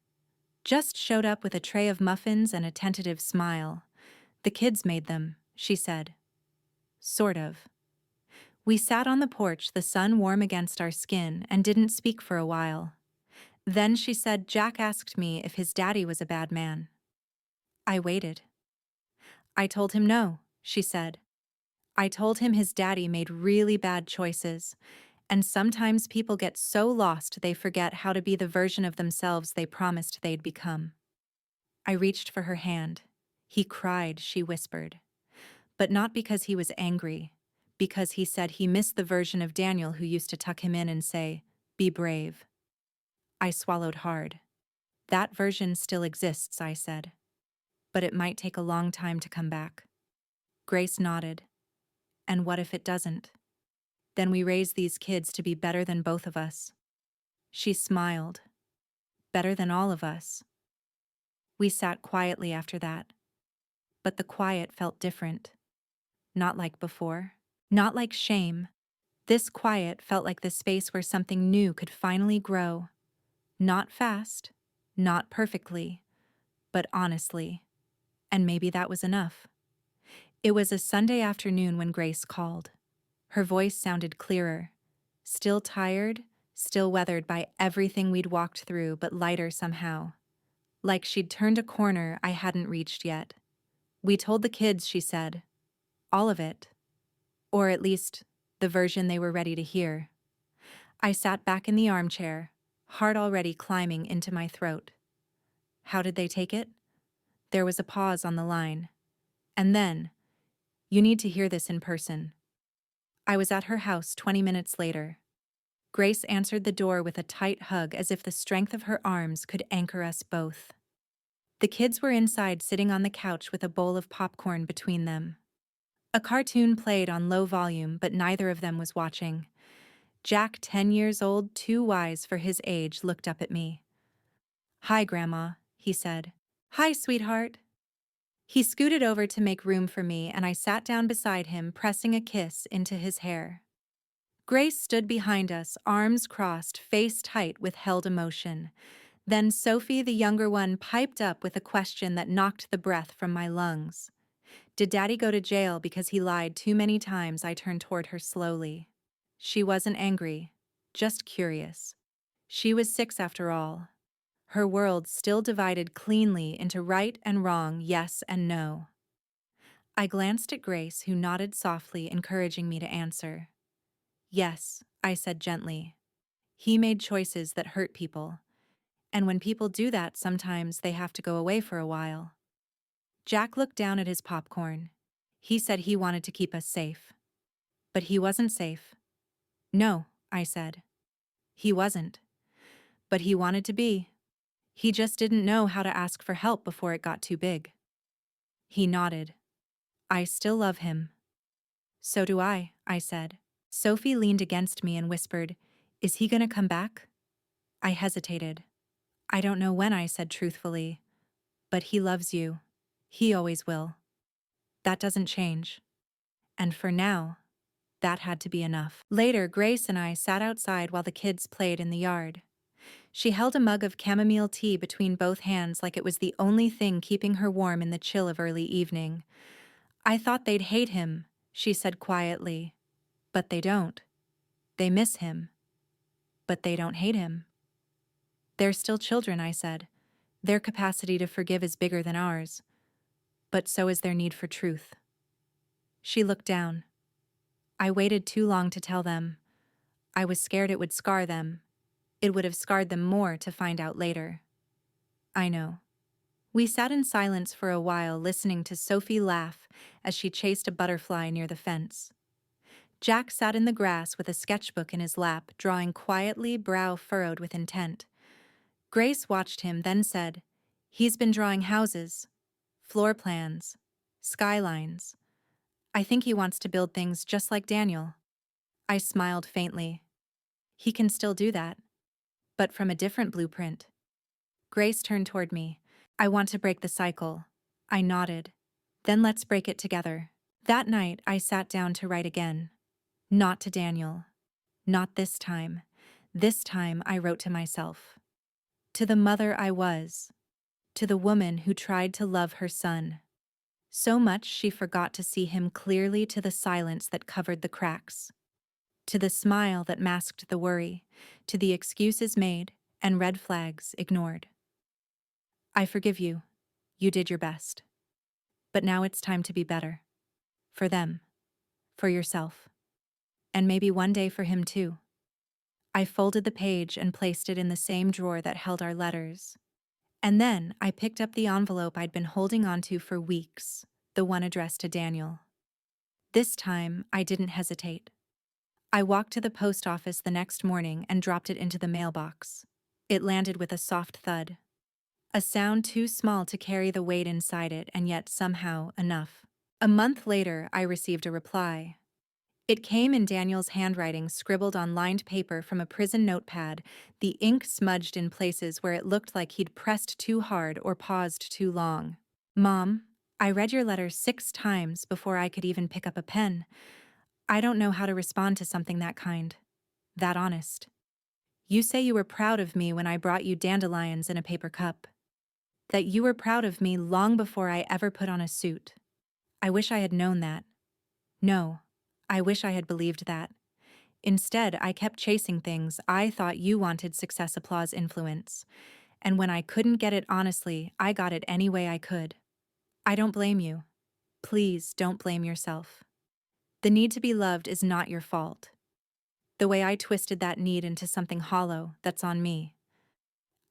Speaker 1: just showed up with a tray of muffins and a tentative smile. The kids made them, she said. Sort of. We sat on the porch, the sun warm against our skin, and didn't speak for a while. Then she said Jack asked me if his daddy was a bad man. I waited. I told him no, she said. I told him his daddy made really bad choices, and sometimes people get so lost they forget how to be the version of themselves they promised they'd become. I reached for her hand. He cried, she whispered. But not because he was angry, because he said he missed the version of Daniel who used to tuck him in and say, "Be brave." I swallowed hard. That version still exists, I said. But it might take a long time to come back. Grace nodded. And what if it doesn't? Then we raise these kids to be better than both of us. She smiled. Better than all of us. We sat quietly after that. But the quiet felt different. Not like before. Not like shame. This quiet felt like the space where something new could finally grow. Not fast, not perfectly, but honestly. And maybe that was enough. It was a Sunday afternoon when Grace called. Her voice sounded clearer. Still tired, still weathered by everything we'd walked through, but lighter somehow. Like she'd turned a corner I hadn't reached yet. We told the kids, she said. All of it. Or at least, the version they were ready to hear. I sat back in the armchair, heart already climbing into my throat. How did they take it? There was a pause on the line. And then, you need to hear this in person. I was at her house 20 minutes later. Grace answered the door with a tight hug as if the strength of her arms could anchor us both. The kids were inside sitting on the couch with a bowl of popcorn between them. A cartoon played on low volume, but neither of them was watching. Jack, 10 years old, too wise for his age, looked up at me. "Hi, Grandma," he said. "Hi, sweetheart." He scooted over to make room for me, and I sat down beside him, pressing a kiss into his hair. Grace stood behind us, arms crossed, face tight with held emotion. Then Sophie, the younger one, piped up with a question that knocked the breath from my lungs. Did Daddy go to jail because he lied too many times? I turned toward her slowly. She wasn't angry, just curious. She was 6 after all. Her world still divided cleanly into right and wrong, yes and no. I glanced at Grace, who nodded softly, encouraging me to answer. Yes, I said gently. He made choices that hurt people. And when people do that, sometimes they have to go away for a while. Jack looked down at his popcorn. He said he wanted to keep us safe. But he wasn't safe. No, I said. He wasn't. But he wanted to be. He just didn't know how to ask for help before it got too big. He nodded. I still love him. So do I said. Sophie leaned against me and whispered, "Is he gonna come back?" I hesitated. "I don't know when," I said truthfully. "But he loves you. He always will. That doesn't change." And for now, that had to be enough. Later, Grace and I sat outside while the kids played in the yard. She held a mug of chamomile tea between both hands like it was the only thing keeping her warm in the chill of early evening. "I thought they'd hate him," she said quietly. "But they don't. They miss him. But they don't hate him." "They're still children," I said. "Their capacity to forgive is bigger than ours. But so is their need for truth." She looked down. "I waited too long to tell them. I was scared it would scar them. It would have scarred them more to find out later." "I know." We sat in silence for a while, listening to Sophie laugh as she chased a butterfly near the fence. Jack sat in the grass with a sketchbook in his lap, drawing quietly, brow furrowed with intent. Grace watched him, then said, "He's been drawing houses, floor plans, skylines. I think he wants to build things just like Daniel." I smiled faintly. "He can still do that, but from a different blueprint." Grace turned toward me. "I want to break the cycle." I nodded. "Then let's break it together." That night, I sat down to write again. Not to Daniel. Not this time. This time, I wrote to myself. To the mother I was. To the woman who tried to love her son. So much she forgot to see him clearly, to the silence that covered the cracks. To the smile that masked the worry. To the excuses made and red flags ignored. I forgive you. You did your best. But now it's time to be better. For them. For yourself. And maybe one day for him too. I folded the page and placed it in the same drawer that held our letters. And then I picked up the envelope I'd been holding onto for weeks, the one addressed to Daniel. This time, I didn't hesitate. I walked to the post office the next morning and dropped it into the mailbox. It landed with a soft thud. A sound too small to carry the weight inside it, and yet somehow enough. A month later, I received a reply. It came in Daniel's handwriting, scribbled on lined paper from a prison notepad, the ink smudged in places where it looked like he'd pressed too hard or paused too long. "Mom, I read your letter 6 times before I could even pick up a pen. I don't know how to respond to something that kind, that honest. You say you were proud of me when I brought you dandelions in a paper cup. That you were proud of me long before I ever put on a suit. I wish I had known that. No, I wish I had believed that. Instead, I kept chasing things I thought you wanted: success, applause, influence. And when I couldn't get it honestly, I got it any way I could. I don't blame you. Please don't blame yourself. The need to be loved is not your fault. The way I twisted that need into something hollow, that's on me.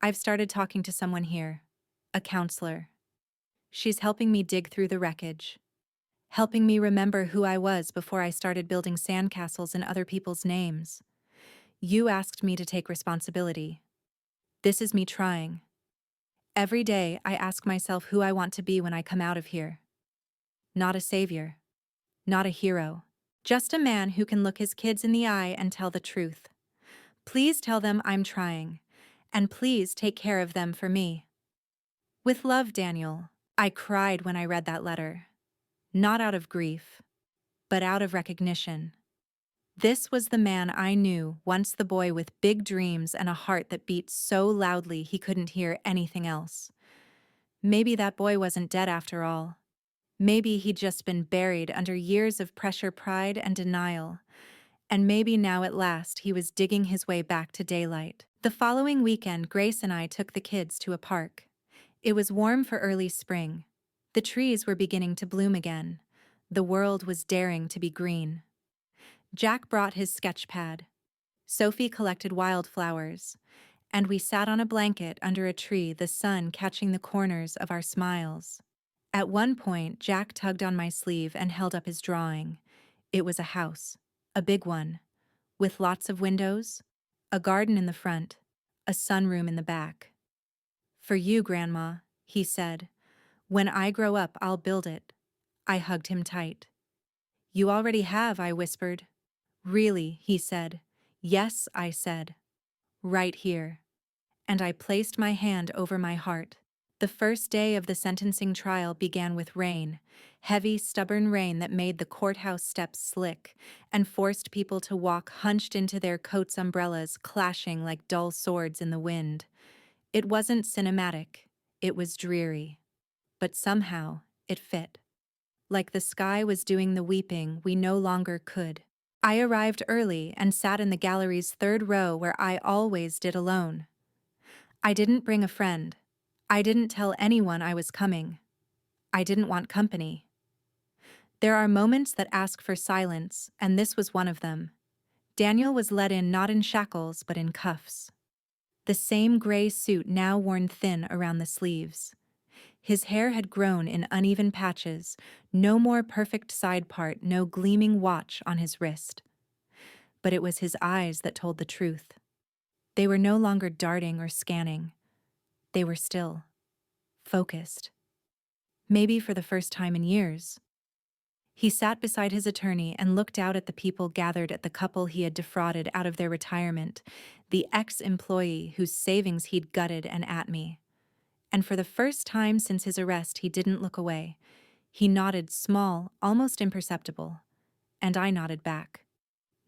Speaker 1: I've started talking to someone here, a counselor. She's helping me dig through the wreckage, helping me remember who I was before I started building sandcastles in other people's names. You asked me to take responsibility. This is me trying. Every day, I ask myself who I want to be when I come out of here. Not a savior. Not a hero. Just a man who can look his kids in the eye and tell the truth. Please tell them I'm trying. And please take care of them for me. With love, Daniel. I cried when I read that letter. Not out of grief, but out of recognition. This was the man I knew, once the boy with big dreams and a heart that beat so loudly he couldn't hear anything else. Maybe that boy wasn't dead after all. Maybe he'd just been buried under years of pressure, pride, and denial. And maybe now at last he was digging his way back to daylight. The following weekend, Grace and I took the kids to a park. It was warm for early spring. The trees were beginning to bloom again. The world was daring to be green. Jack brought his sketch pad. Sophie collected wildflowers, and we sat on a blanket under a tree, the sun catching the corners of our smiles. At one point, Jack tugged on my sleeve and held up his drawing. It was a house, a big one, with lots of windows, a garden in the front, a sunroom in the back. "For you, Grandma," he said. "When I grow up, I'll build it." I hugged him tight. "You already have," I whispered. "Really?" he said. "Yes," I said. "Right here." And I placed my hand over my heart. The first day of the sentencing trial began with rain, heavy, stubborn rain that made the courthouse steps slick and forced people to walk hunched into their coats' umbrellas, clashing like dull swords in the wind. It wasn't cinematic, it was dreary. But somehow, it fit. Like the sky was doing the weeping we no longer could. I arrived early and sat in the gallery's third row where I always did alone. I didn't bring a friend. I didn't tell anyone I was coming. I didn't want company. There are moments that ask for silence, and this was one of them. Daniel was let in not in shackles but in cuffs. The same gray suit now worn thin around the sleeves. His hair had grown in uneven patches, no more perfect side part, no gleaming watch on his wrist. But it was his eyes that told the truth. They were no longer darting or scanning. They were still, focused. Maybe for the first time in years. He sat beside his attorney and looked out at the people gathered at the couple he had defrauded out of their retirement, the ex-employee whose savings he'd gutted, and at me. And for the first time since his arrest, he didn't look away. He nodded, small, almost imperceptible. And I nodded back.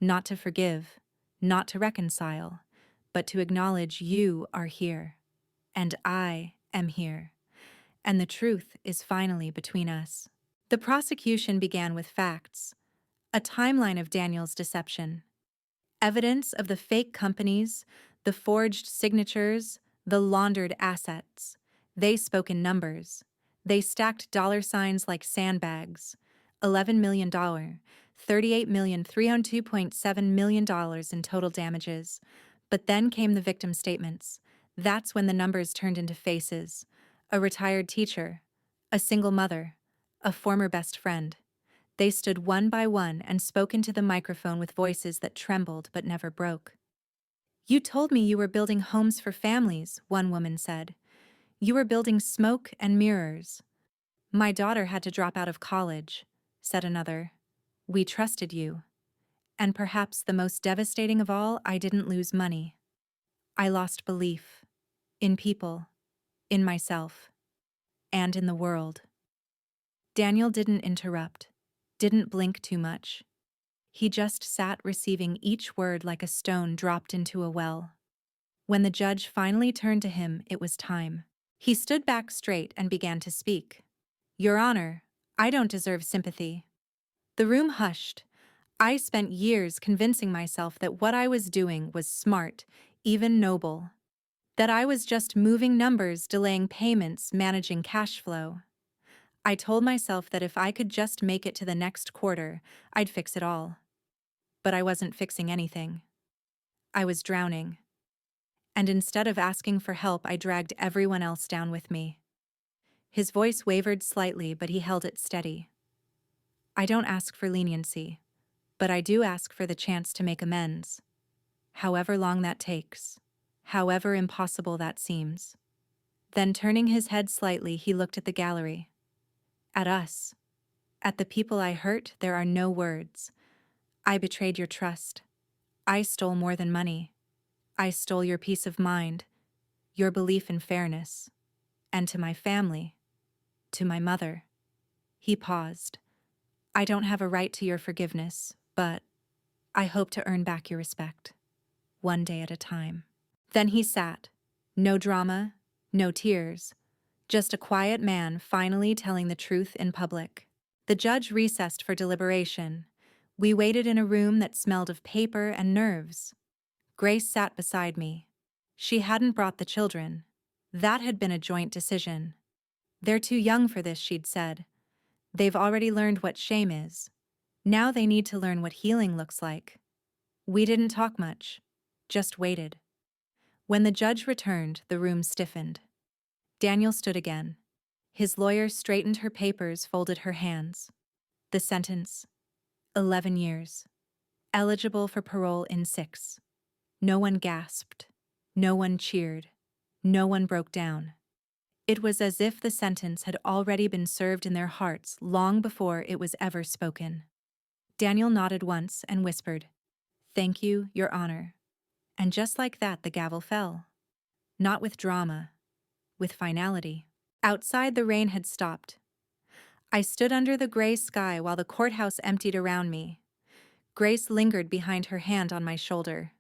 Speaker 1: Not to forgive, not to reconcile, but to acknowledge you are here. And I am here. And the truth is finally between us. The prosecution began with facts, a timeline of Daniel's deception, evidence of the fake companies, the forged signatures, the laundered assets. They spoke in numbers. They stacked dollar signs like sandbags. $11 million, $38,302.7 million in total damages. But then came the victim statements. That's when the numbers turned into faces. A retired teacher, a single mother, a former best friend. They stood one by one and spoke into the microphone with voices that trembled but never broke. "You told me you were building homes for families," one woman said. "You were building smoke and mirrors." "My daughter had to drop out of college," said another. "We trusted you." And perhaps the most devastating of all, I didn't lose money. I lost belief. In people. In myself. And in the world. Daniel didn't interrupt. Didn't blink too much. He just sat receiving each word like a stone dropped into a well. When the judge finally turned to him, it was time. He stood back straight and began to speak. "Your Honor, I don't deserve sympathy." The room hushed. I spent years convincing myself that what I was doing was smart, even noble. That I was just moving numbers, delaying payments, managing cash flow. I told myself that if I could just make it to the next quarter, I'd fix it all. But I wasn't fixing anything. I was drowning. And instead of asking for help, I dragged everyone else down with me. His voice wavered slightly, but he held it steady. "I don't ask for leniency, but I do ask for the chance to make amends. However long that takes, however impossible that seems." Then turning his head slightly, he looked at the gallery. At us. At the people I hurt, there are no words. I betrayed your trust. I stole more than money. I stole your peace of mind, your belief in fairness. And to my family, to my mother. He paused. "I don't have a right to your forgiveness, but I hope to earn back your respect, one day at a time." Then he sat. No drama, no tears, just a quiet man finally telling the truth in public. The judge recessed for deliberation. We waited in a room that smelled of paper and nerves. Grace sat beside me. She hadn't brought the children. That had been a joint decision. "They're too young for this," she'd said. "They've already learned what shame is. Now they need to learn what healing looks like. We didn't talk much, just waited. When the judge returned, the room stiffened. Daniel stood again. His lawyer straightened her papers, folded her hands. The sentence: 11 years. Eligible for parole in 6. No one gasped. No one cheered. No one broke down. It was as if the sentence had already been served in their hearts long before it was ever spoken. Daniel nodded once and whispered, "Thank you, Your Honor." And just like that, the gavel fell. Not with drama, with finality. Outside, the rain had stopped. I stood under the gray sky while the courthouse emptied around me. Grace lingered behind her hand on my shoulder.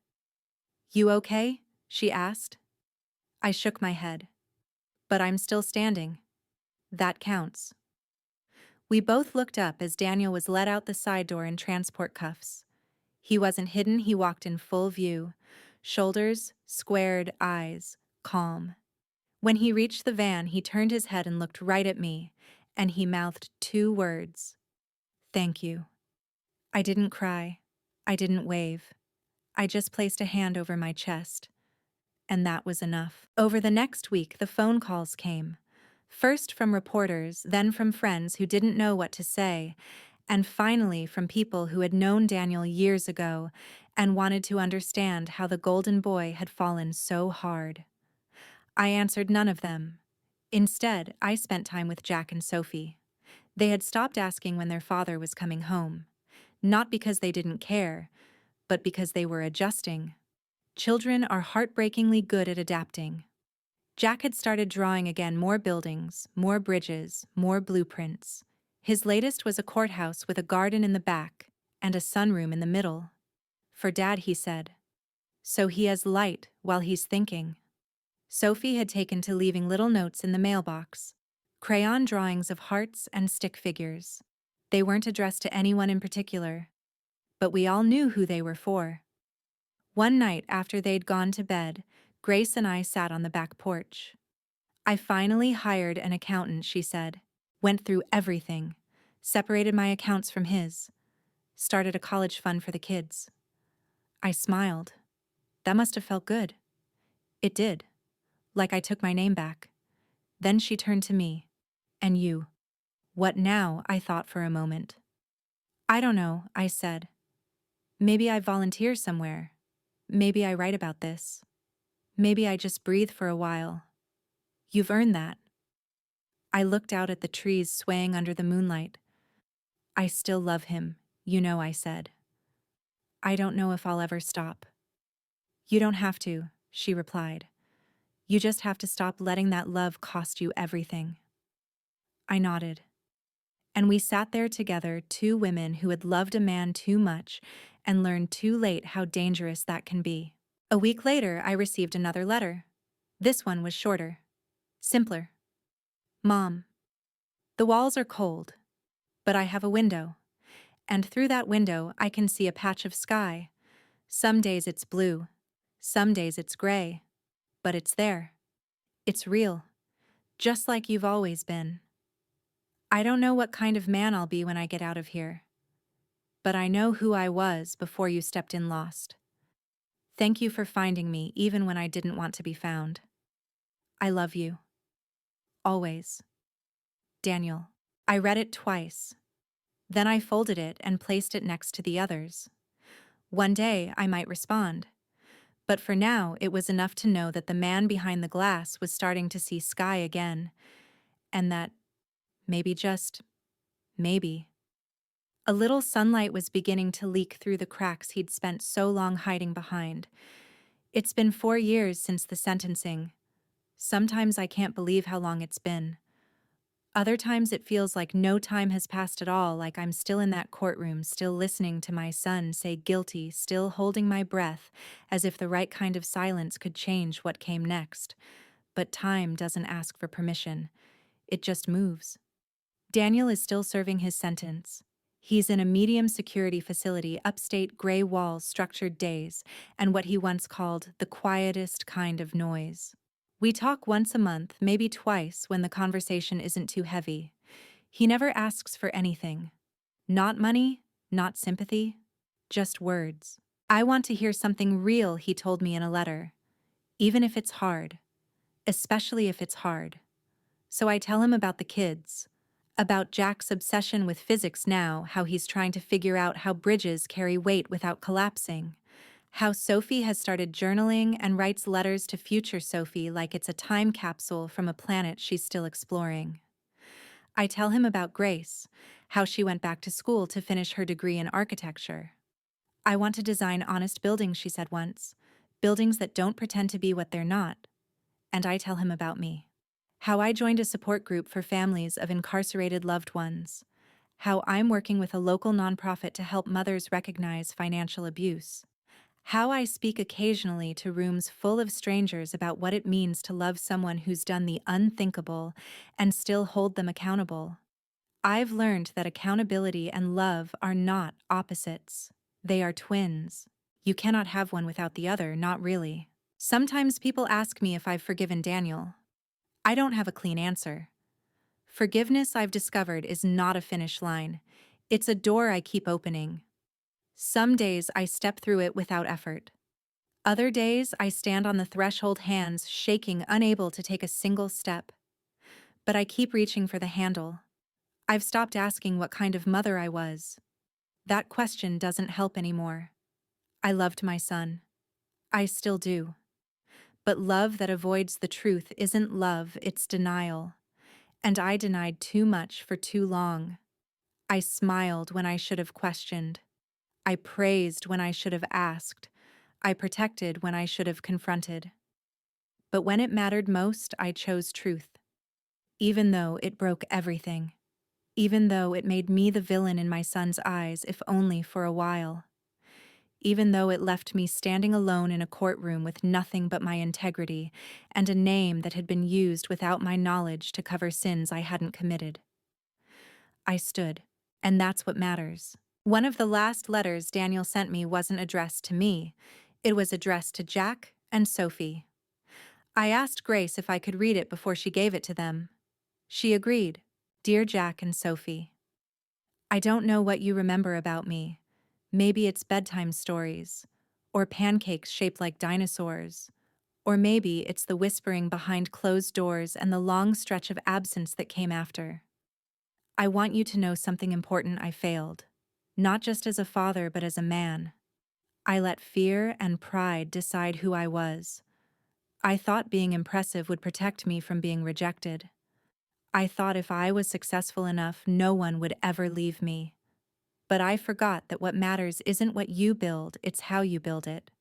Speaker 1: "You okay?" she asked. I shook my head. "But I'm still standing. That counts." We both looked up as Daniel was led out the side door in transport cuffs. He wasn't hidden, he walked in full view. Shoulders, squared, eyes, calm. When he reached the van, he turned his head and looked right at me, and he mouthed 2 words. "Thank you." I didn't cry. I didn't wave. I just placed a hand over my chest. And that was enough. Over the next week, the phone calls came. First from reporters, then from friends who didn't know what to say, and finally from people who had known Daniel years ago and wanted to understand how the golden boy had fallen so hard. I answered none of them. Instead, I spent time with Jack and Sophie. They had stopped asking when their father was coming home. Not because they didn't care, but because they were adjusting. Children are heartbreakingly good at adapting. Jack had started drawing again, more buildings, more bridges, more blueprints. His latest was a courthouse with a garden in the back and a sunroom in the middle. For Dad, he said. So he has light while he's thinking. Sophie had taken to leaving little notes in the mailbox. Crayon drawings of hearts and stick figures. They weren't addressed to anyone in particular, but we all knew who they were for. One night after they'd gone to bed, Grace and I sat on the back porch. "I finally hired an accountant," she said. "Went through everything. Separated my accounts from his. Started a college fund for the kids." I smiled. That must have felt good. It did. Like I took my name back. Then she turned to me. "And you? What now?" I thought for a moment. "I don't know," I said. "Maybe I volunteer somewhere. Maybe I write about this. Maybe I just breathe for a while. You've earned that." I looked out at the trees swaying under the moonlight. "I still love him, you know," I said. "I don't know if I'll ever stop." "You don't have to," she replied. "You just have to stop letting that love cost you everything." I nodded. And we sat there together, 2 women who had loved a man too much and learned too late how dangerous that can be. A week later, I received another letter. This one was shorter. Simpler. "Mom, the walls are cold, but I have a window, and through that window I can see a patch of sky. Some days it's blue, some days it's gray, but it's there. It's real, just like you've always been. I don't know what kind of man I'll be when I get out of here, but I know who I was before you stepped in lost. Thank you for finding me even when I didn't want to be found. I love you. Always. Daniel." I read it twice. Then I folded it and placed it next to the others. One day I might respond. But for now, it was enough to know that the man behind the glass was starting to see sky again, and that maybe, just maybe, a little sunlight was beginning to leak through the cracks he'd spent so long hiding behind. It's been 4 years since the sentencing. Sometimes I can't believe how long it's been. Other times it feels like no time has passed at all, like I'm still in that courtroom, still listening to my son say guilty, still holding my breath, as if the right kind of silence could change what came next. But time doesn't ask for permission. It just moves. Daniel is still serving his sentence. He's in a medium security facility, upstate, gray walls, structured days, and what he once called the quietest kind of noise. We talk once a month, maybe twice, when the conversation isn't too heavy. He never asks for anything. Not money, not sympathy, just words. I want to hear something real, he told me in a letter, even if it's hard, especially if it's hard. So I tell him about the kids, about Jack's obsession with physics now, how he's trying to figure out how bridges carry weight without collapsing, how Sophie has started journaling and writes letters to future Sophie like it's a time capsule from a planet she's still exploring. I tell him about Grace, how she went back to school to finish her degree in architecture. I want to design honest buildings, she said once, buildings that don't pretend to be what they're not. And I tell him about me. How I joined a support group for families of incarcerated loved ones. How I'm working with a local nonprofit to help mothers recognize financial abuse. How I speak occasionally to rooms full of strangers about what it means to love someone who's done the unthinkable and still hold them accountable. I've learned that accountability and love are not opposites. They are twins. You cannot have one without the other, not really. Sometimes people ask me if I've forgiven Daniel. I don't have a clean answer. Forgiveness, I've discovered, is not a finish line. It's a door I keep opening. Some days I step through it without effort. Other days I stand on the threshold, hands shaking, unable to take a single step. But I keep reaching for the handle. I've stopped asking what kind of mother I was. That question doesn't help anymore. I loved my son. I still do. But love that avoids the truth isn't love, it's denial. And I denied too much for too long. I smiled when I should have questioned. I praised when I should have asked. I protected when I should have confronted. But when it mattered most, I chose truth. Even though it broke everything. Even though it made me the villain in my son's eyes, if only for a while. Even though it left me standing alone in a courtroom with nothing but my integrity and a name that had been used without my knowledge to cover sins I hadn't committed. I stood, and that's what matters. One of the last letters Daniel sent me wasn't addressed to me. It was addressed to Jack and Sophie. I asked Grace if I could read it before she gave it to them. She agreed. Dear Jack and Sophie, I don't know what you remember about me. Maybe it's bedtime stories, or pancakes shaped like dinosaurs, or maybe it's the whispering behind closed doors and the long stretch of absence that came after. I want you to know something important. I failed, not just as a father but as a man. I let fear and pride decide who I was. I thought being impressive would protect me from being rejected. I thought if I was successful enough, no one would ever leave me. But I forgot that what matters isn't what you build, it's how you build it.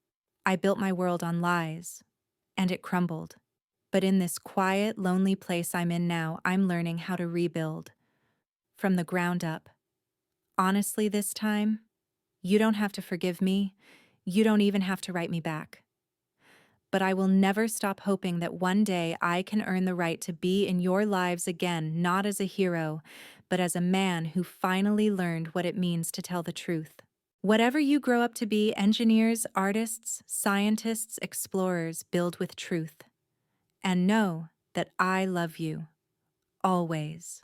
Speaker 1: I built my world on lies, and it crumbled. But in this quiet, lonely place I'm in now, I'm learning how to rebuild. From the ground up. Honestly, this time, you don't have to forgive me. You don't even have to write me back. But I will never stop hoping that one day I can earn the right to be in your lives again, not as a hero, but as a man who finally learned what it means to tell the truth. Whatever you grow up to be, engineers, artists, scientists, explorers, build with truth. And know that I love you. Always.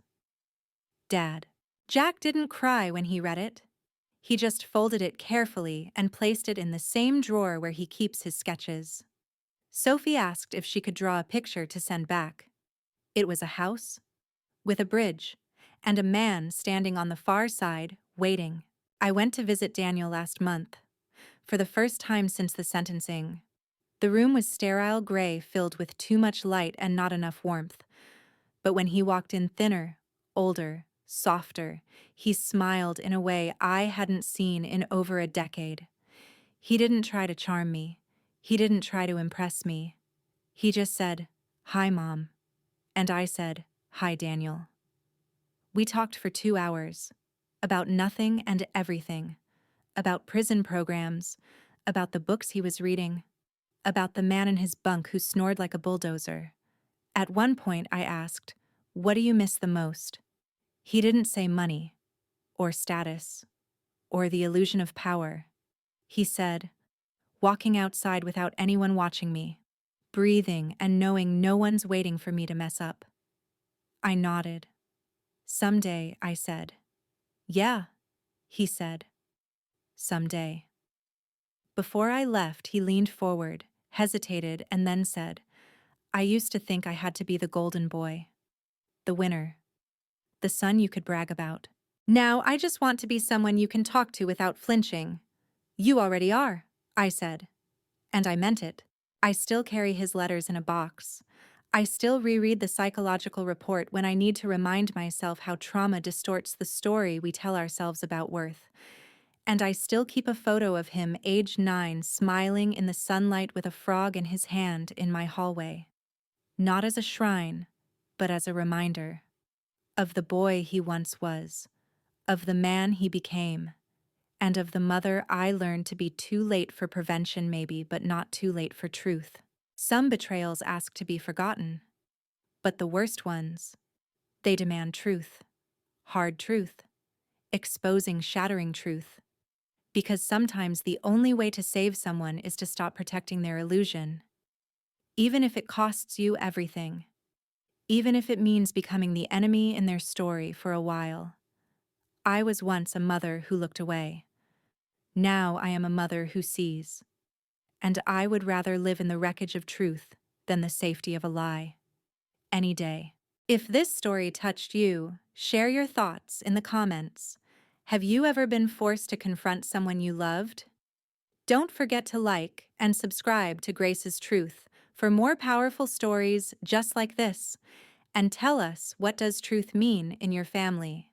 Speaker 1: Dad. Jack didn't cry when he read it. He just folded it carefully and placed it in the same drawer where he keeps his sketches. Sophie asked if she could draw a picture to send back. It was a house, with a bridge, and a man standing on the far side, waiting. I went to visit Daniel last month, for the first time since the sentencing. The room was sterile gray, filled with too much light and not enough warmth. But when he walked in, thinner, older, softer, he smiled in a way I hadn't seen in over a decade. He didn't try to charm me. He didn't try to impress me. He just said, "Hi, Mom." And I said, "Hi, Daniel." We talked for 2 hours. About nothing and everything. About prison programs. About the books he was reading. About the man in his bunk who snored like a bulldozer. At one point I asked, "What do you miss the most?" He didn't say money, or status, or the illusion of power. He said, walking outside without anyone watching me, breathing and knowing no one's waiting for me to mess up. I nodded. "Someday," I said. "Yeah," he said. someday. Before I left, he leaned forward, hesitated, and then said, I used to think I had to be the golden boy, the winner, the son you could brag about. Now I just want to be someone you can talk to without flinching. You already are, I said. And I meant it. I still carry his letters in a box. I still reread the psychological report when I need to remind myself how trauma distorts the story we tell ourselves about worth. And I still keep a photo of him, age 9, smiling in the sunlight with a frog in his hand in my hallway. Not as a shrine, but as a reminder of the boy he once was, of the man he became, and of the mother I learned to be too late for prevention maybe, but not too late for truth. Some betrayals ask to be forgotten, but the worst ones, they demand truth, hard truth, exposing, shattering truth. Because sometimes the only way to save someone is to stop protecting their illusion, even if it costs you everything, even if it means becoming the enemy in their story for a while. I was once a mother who looked away. Now I am a mother who sees. And I would rather live in the wreckage of truth than the safety of a lie. Any day. If this story touched you, share your thoughts in the comments. Have you ever been forced to confront someone you loved? Don't forget to like and subscribe to Grace's Truth for more powerful stories just like this. And tell us, what does truth mean in your family?